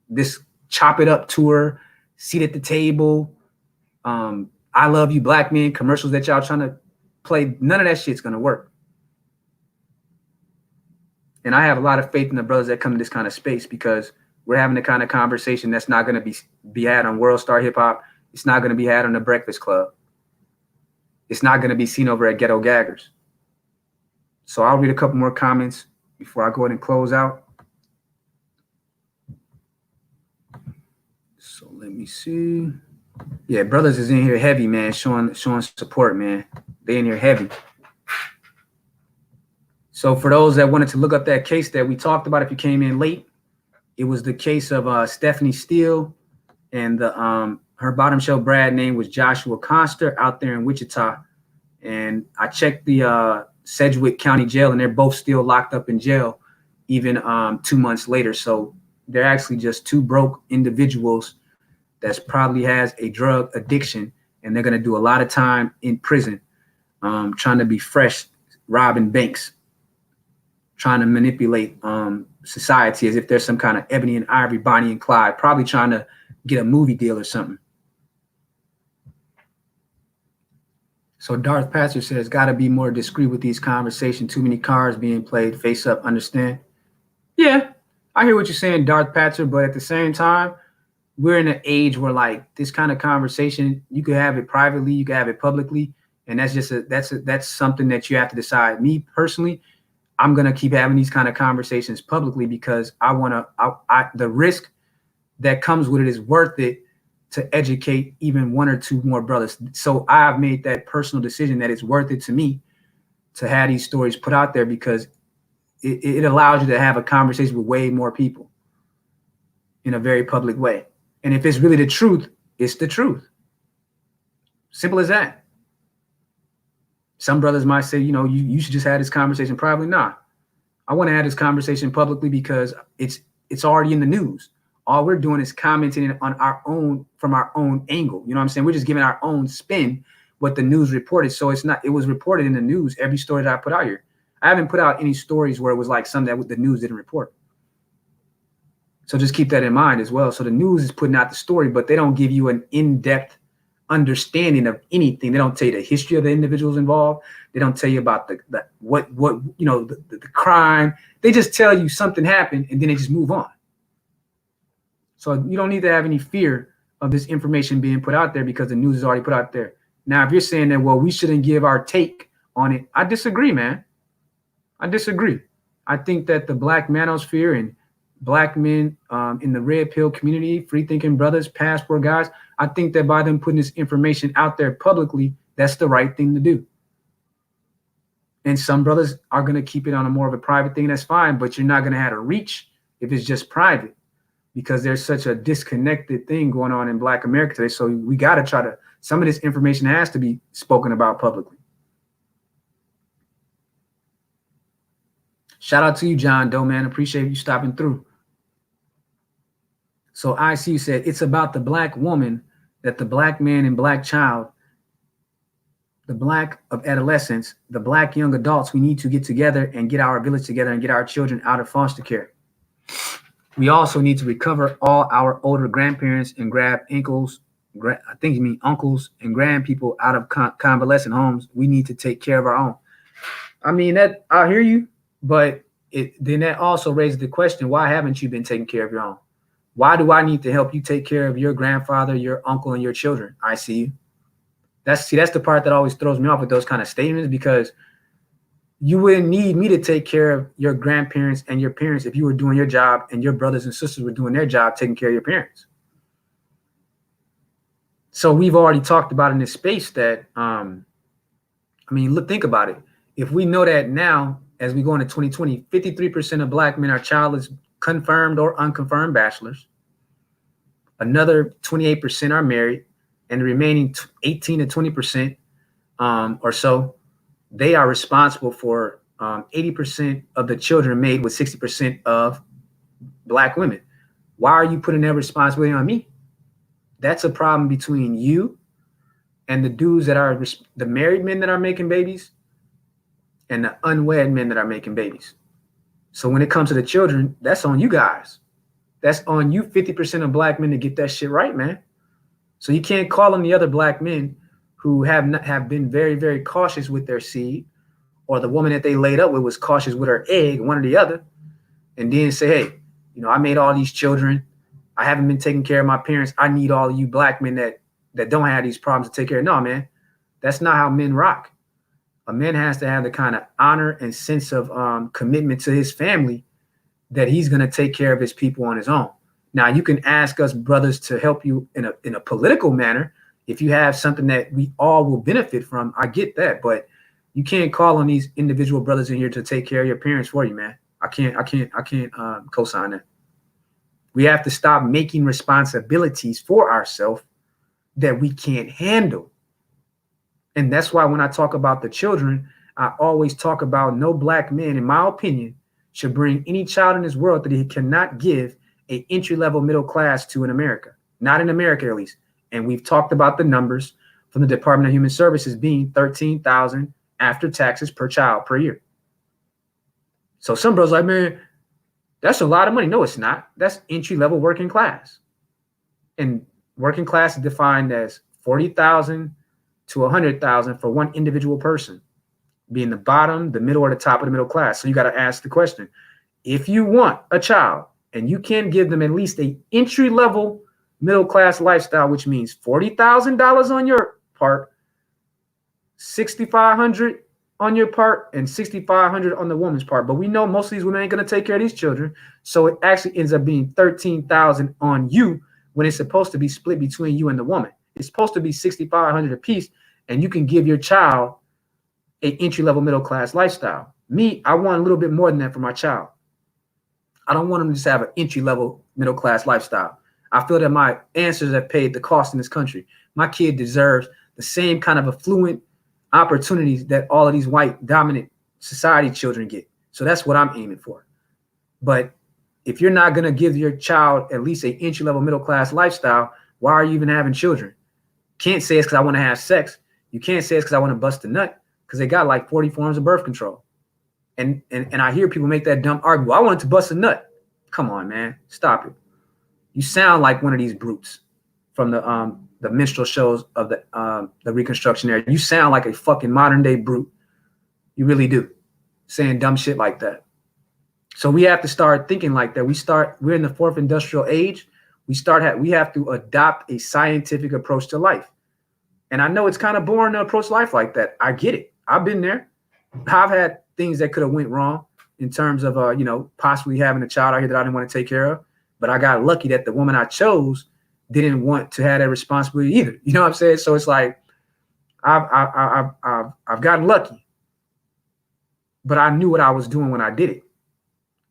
this chop it up tour, seat at the table, I love you, black men, commercials that y'all trying to play, none of that shit's going to work. And I have a lot of faith in the brothers that come to this kind of space, because we're having the kind of conversation that's not going to be had on World Star Hip Hop. It's not going to be had on the Breakfast Club. It's not going to be seen over at Ghetto Gaggers. So I'll read a couple more comments before I go ahead and close out. So let me see. Yeah, brothers is in here heavy, man, showing support, man. They in here heavy. So for those that wanted to look up that case that we talked about, if you came in late, it was the case of Stephanie Steele, and the her bottom shelf Brad name was Joshua Coster out there in Wichita. And I checked the Sedgwick County Jail, and they're both still locked up in jail, even 2 months later. So they're actually just two broke individuals that's probably has a drug addiction, and they're going to do a lot of time in prison, trying to be fresh, robbing banks, trying to manipulate society as if there's some kind of Ebony and Ivory, Bonnie and Clyde, probably trying to get a movie deal or something. So Darth Pastor says, got to be more discreet with these conversations. Too many cards being played. Face up, understand? Yeah, I hear what you're saying, Darth Pastor, but at the same time, we're in an age where like this kind of conversation, you could have it privately, you could have it publicly, and that's just that's something that you have to decide. Me personally, I'm gonna keep having these kind of conversations publicly because I want to. The risk that comes with it is worth it to educate even one or two more brothers. So I've made that personal decision that it's worth it to me to have these stories put out there because it allows you to have a conversation with way more people in a very public way. And if it's really the truth, it's the truth. Simple as that. Some brothers might say, you know, you should just have this conversation. Probably not. I want to have this conversation publicly because it's already in the news. All we're doing is commenting on our own, from our own angle. You know what I'm saying? We're just giving our own spin what the news reported. So it was reported in the news, every story that I put out here. I haven't put out any stories where it was like something that the news didn't report. So just keep that in mind as well. So the news is putting out the story, but they don't give you an in-depth understanding of anything. They don't tell you the history of the individuals involved. They don't tell you about the crime. They just tell you something happened and then they just move on. So you don't need to have any fear of this information being put out there because the news is already put out there. Now, if you're saying that, well, we shouldn't give our take on it, I disagree, man. I disagree. I think that the Black manosphere and Black men in the red pill community, free thinking brothers, passport guys, I think that by them putting this information out there publicly, that's the right thing to do. And some brothers are going to keep it on a more of a private thing. That's fine, but you're not going to have a reach if it's just private because there's such a disconnected thing going on in Black America today. So we got to try to, some of this information has to be spoken about publicly. Shout out to you, John Doe, man. Appreciate you stopping through. So ICU said, it's about the Black woman, that the Black man and Black child, the Black of adolescence, the Black young adults, we need to get together and get our village together and get our children out of foster care. We also need to recover all our older grandparents and grab uncles, I think you mean uncles and grandpeople out of convalescent homes. We need to take care of our own. I mean, that I hear you, but then that also raises the question, why haven't you been taking care of your own? Why do I need to help you take care of your grandfather, your uncle, and your children? I see you. That's the part that always throws me off with those kind of statements, because you wouldn't need me to take care of your grandparents and your parents if you were doing your job and your brothers and sisters were doing their job taking care of your parents. So we've already talked about in this space that, think about it. If we know that now, as we go into 2020, 53% of Black men are childless, confirmed or unconfirmed bachelors. Another 28% are married, and the remaining 18 to 20% or so, they are responsible for 80% of the children made with 60% of Black women. Why are you putting that responsibility on me? That's a problem between you and the dudes that are the married men that are making babies and the unwed men that are making babies. So when it comes to the children, that's on you guys. That's on you 50% of Black men to get that shit right, man. So you can't call on the other Black men who have been very, very cautious with their seed, or the woman that they laid up with was cautious with her egg, one or the other, and then say, hey, You know, I made all these children. I haven't been taking care of my parents. I need all of you black men that don't have these problems to take care of. No, man, that's not how men rock. A man has to have the kind of honor and sense of commitment to his family that he's going to take care of his people on his own. Now, you can ask us brothers to help you in a political manner if you have something that we all will benefit from. I get that, but you can't call on these individual brothers in here to take care of your parents for you, man. I can't co-sign that. We have to stop making responsibilities for ourselves that we can't handle. And that's why when I talk about the children, I always talk about no black man, in my opinion, should bring any child in this world that he cannot give an entry-level middle class to in America. Not in America, at least. And we've talked about the numbers from the Department of Human Services being $13,000 after taxes per child per year. So some brothers like, man, that's a lot of money. No, it's not. That's entry-level working class. And working class is defined as 40,000 to 100,000 for one individual person, being the bottom, the middle, or the top of the middle class. So you got to ask the question, if you want a child and you can give them at least a entry-level middle class lifestyle, which means $40,000 on your part, $6,500 on your part, and $6,500 on the woman's part. But we know most of these women ain't going to take care of these children. So it actually ends up being $13,000 on you when it's supposed to be split between you and the woman. It's supposed to be $6,500 a piece, and you can give your child an entry-level middle-class lifestyle. Me, I want a little bit more than that for my child. I don't want him to just have an entry-level middle-class lifestyle. I feel that my ancestors have paid the cost in this country. My kid deserves the same kind of affluent opportunities that all of these white dominant society children get. So that's what I'm aiming for. But if you're not going to give your child at least an entry-level middle-class lifestyle, why are you even having children? Can't say it's because I want to have sex. You can't say it's because I want to bust a nut, because they got like 40 forms of birth control. And I hear people make that dumb argument. Well, I wanted to bust a nut. Come on, man. Stop it. You sound like one of these brutes from the minstrel shows of the Reconstruction era. You sound like a fucking modern day brute. You really do, saying dumb shit like that. So we have to start thinking like that. We're in the fourth industrial age. We have to adopt a scientific approach to life. And I know it's kind of boring to approach life like that. I get it. I've been there. I've had things that could have went wrong in terms of, possibly having a child out here that I didn't want to take care of. But I got lucky that the woman I chose didn't want to have that responsibility either. You know what I'm saying? So it's like, I've gotten lucky, but I knew what I was doing when I did it.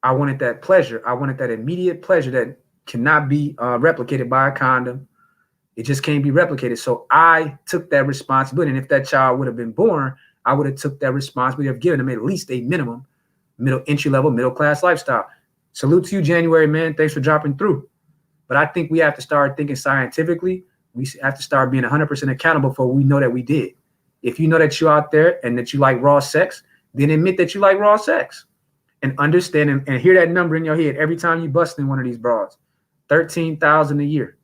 I wanted that pleasure. I wanted that immediate pleasure that cannot be replicated by a condom. It just can't be replicated. So I took that responsibility. And if that child would have been born, I would have took that responsibility of giving them at least a minimum entry-level middle-class lifestyle. Salute to you, January, man. Thanks for dropping through. But I think we have to start thinking scientifically. We have to start being 100% accountable for what we know that we did. If you know that you're out there and that you like raw sex, then admit that you like raw sex. And understand and hear that number in your head every time you bust in one of these bras. $13,000 a year.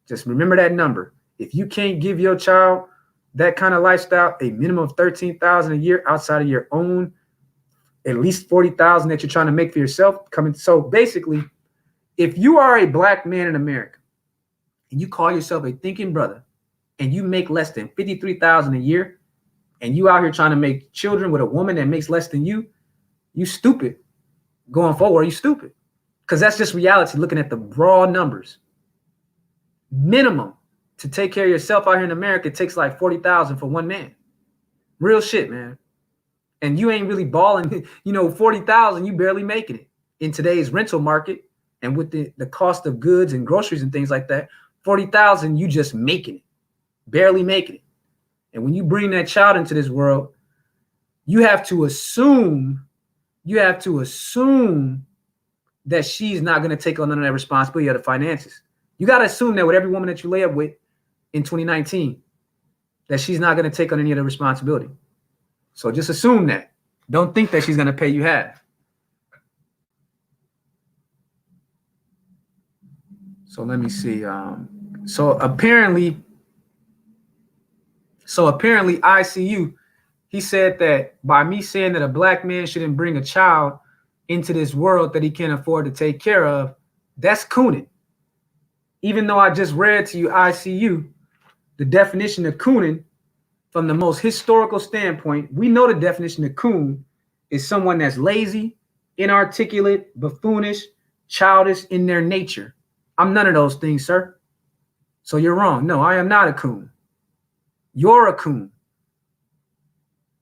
Just remember that number. If you can't give your child that kind of lifestyle, a minimum of $13,000 a year outside of your own, at least $40,000 that you're trying to make for yourself. So basically, if you are a black man in America and you call yourself a thinking brother and you make less than $53,000 a year and you out here trying to make children with a woman that makes less than you stupid. Going forward, you stupid. Because that's just reality, looking at the raw numbers. Minimum to take care of yourself out here in America, it takes like $40,000 for one man. Real shit, man. And you ain't really balling, $40,000, you barely making it. In today's rental market and with the cost of goods and groceries and things like that, $40,000, you just making it. Barely making it. And when you bring that child into this world, you have to assume that she's not going to take on none of that responsibility of the finances. You got to assume that with every woman that you lay up with in 2019, that she's not going to take on any of the responsibility. So just assume that. Don't think that she's going to pay you half. So let me see. So apparently ICU, he said that by me saying that a black man shouldn't bring a child into this world that he can't afford to take care of, that's cooning. Even though I just read to you ICU, the definition of cooning from the most historical standpoint, we know the definition of coon is someone that's lazy, inarticulate, buffoonish, childish in their nature. I'm none of those things, sir. So you're wrong. No, I am not a coon. You're a coon.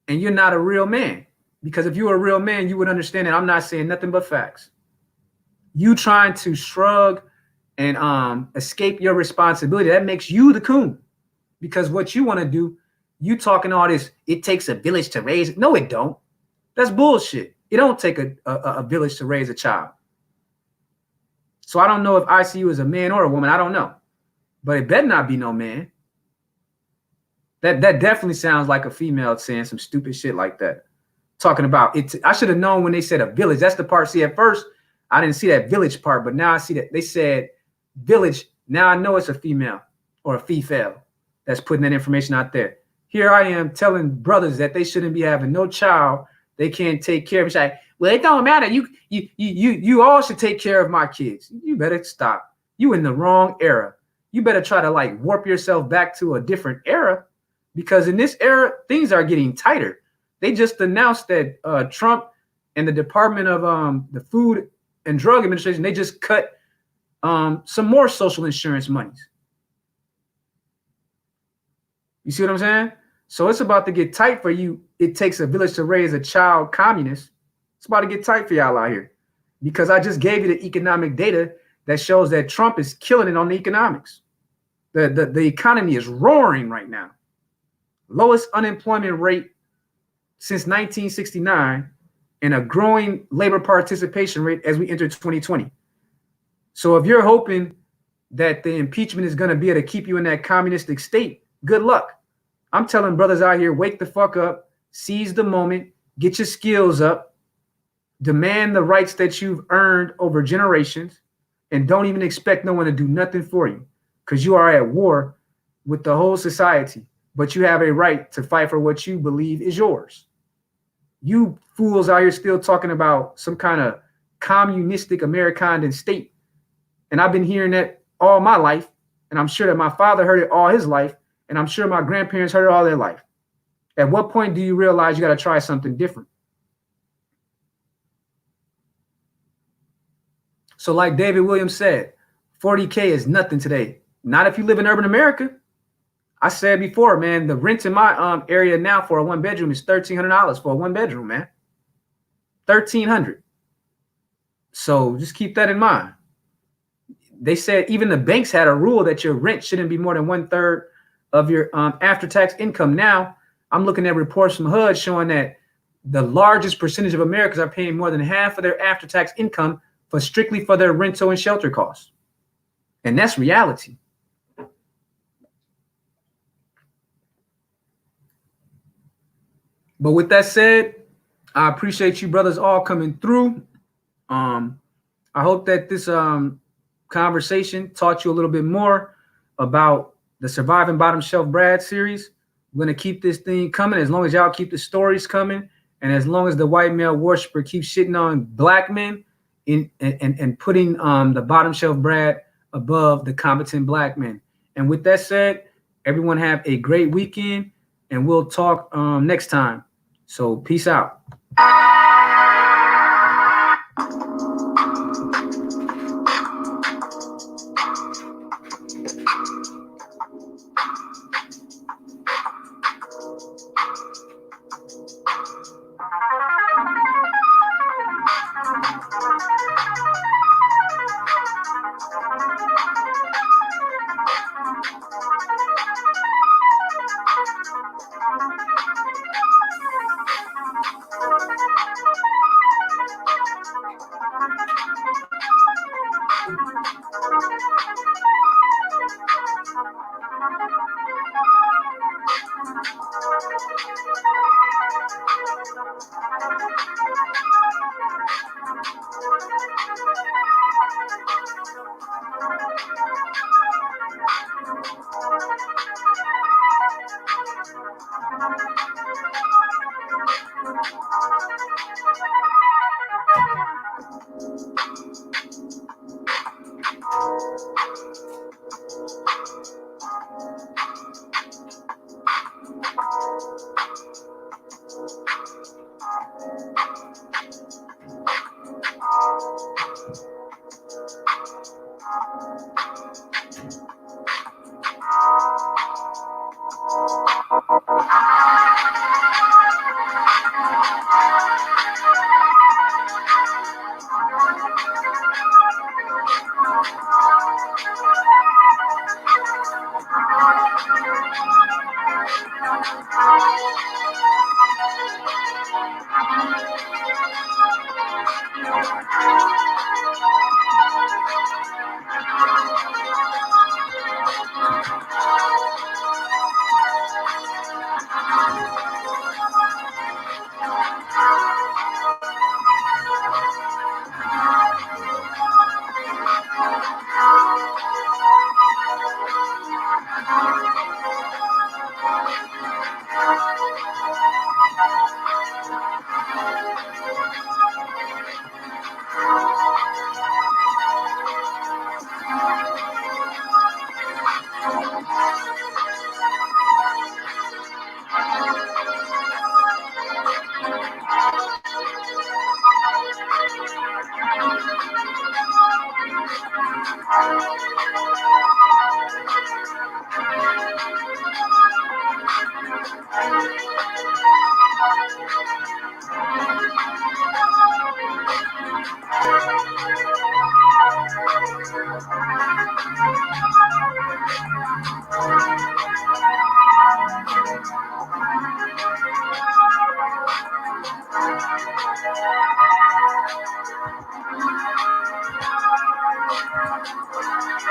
And you're not a real man. Because if you were a real man, you would understand that I'm not saying nothing but facts. You trying to shrug and escape your responsibility, that makes you the coon. Because what you want to do, you talking all this, it takes a village to raise it. No, it don't. That's bullshit. It don't take a village to raise a child. So I don't know if ICU is a man or a woman. I don't know. But it better not be no man. That definitely sounds like a female saying some stupid shit like that. Talking about it. I should have known when they said a village. That's the part. See, at first, I didn't see that village part, but now I see that they said village. Now I know it's a female or a female that's putting that information out there. Here I am telling brothers that they shouldn't be having no child. They can't take care of it. Like, well, it don't matter. You all should take care of my kids. You better stop. You in the wrong era. You better try to like warp yourself back to a different era, because in this era, things are getting tighter. They just announced that Trump and the Department of the Food and Drug Administration, they just cut some more social insurance monies. You see what I'm saying? So it's about to get tight for you. It takes a village to raise a child communist. It's about to get tight for y'all out here, because I just gave you the economic data that shows that Trump is killing it on the economics. The economy is roaring right now. Lowest unemployment rate since 1969 and a growing labor participation rate as we enter 2020. So if you're hoping that the impeachment is going to be able to keep you in that communistic state, good luck. I'm telling brothers out here, wake the fuck up, seize the moment, get your skills up, demand the rights that you've earned over generations, and don't even expect no one to do nothing for you, because you are at war with the whole society, but you have a right to fight for what you believe is yours. You fools out here still talking about some kind of communistic American state. And I've been hearing that all my life. And I'm sure that my father heard it all his life. And I'm sure my grandparents heard it all their life. At what point do you realize you got to try something different? So like David Williams said, 40K is nothing today. Not if you live in urban America. I said before, man, the rent in my area now for a one bedroom is $1,300 for a one bedroom, man. $1,300. So just keep that in mind. They said even the banks had a rule that your rent shouldn't be more than 1/3 of your after-tax income. Now I'm looking at reports from HUD showing that the largest percentage of Americans are paying more than half of their after-tax income for strictly for their rental and shelter costs. And that's reality. But with that said, I appreciate you brothers all coming through. I hope that this conversation taught you a little bit more about the Surviving Bottom Shelf Brad series. We're going to keep this thing coming as long as y'all keep the stories coming, and as long as the white male worshiper keeps shitting on black men and putting the bottom shelf Brad above the competent black men. And with that said, everyone have a great weekend, and we'll talk next time. So peace out.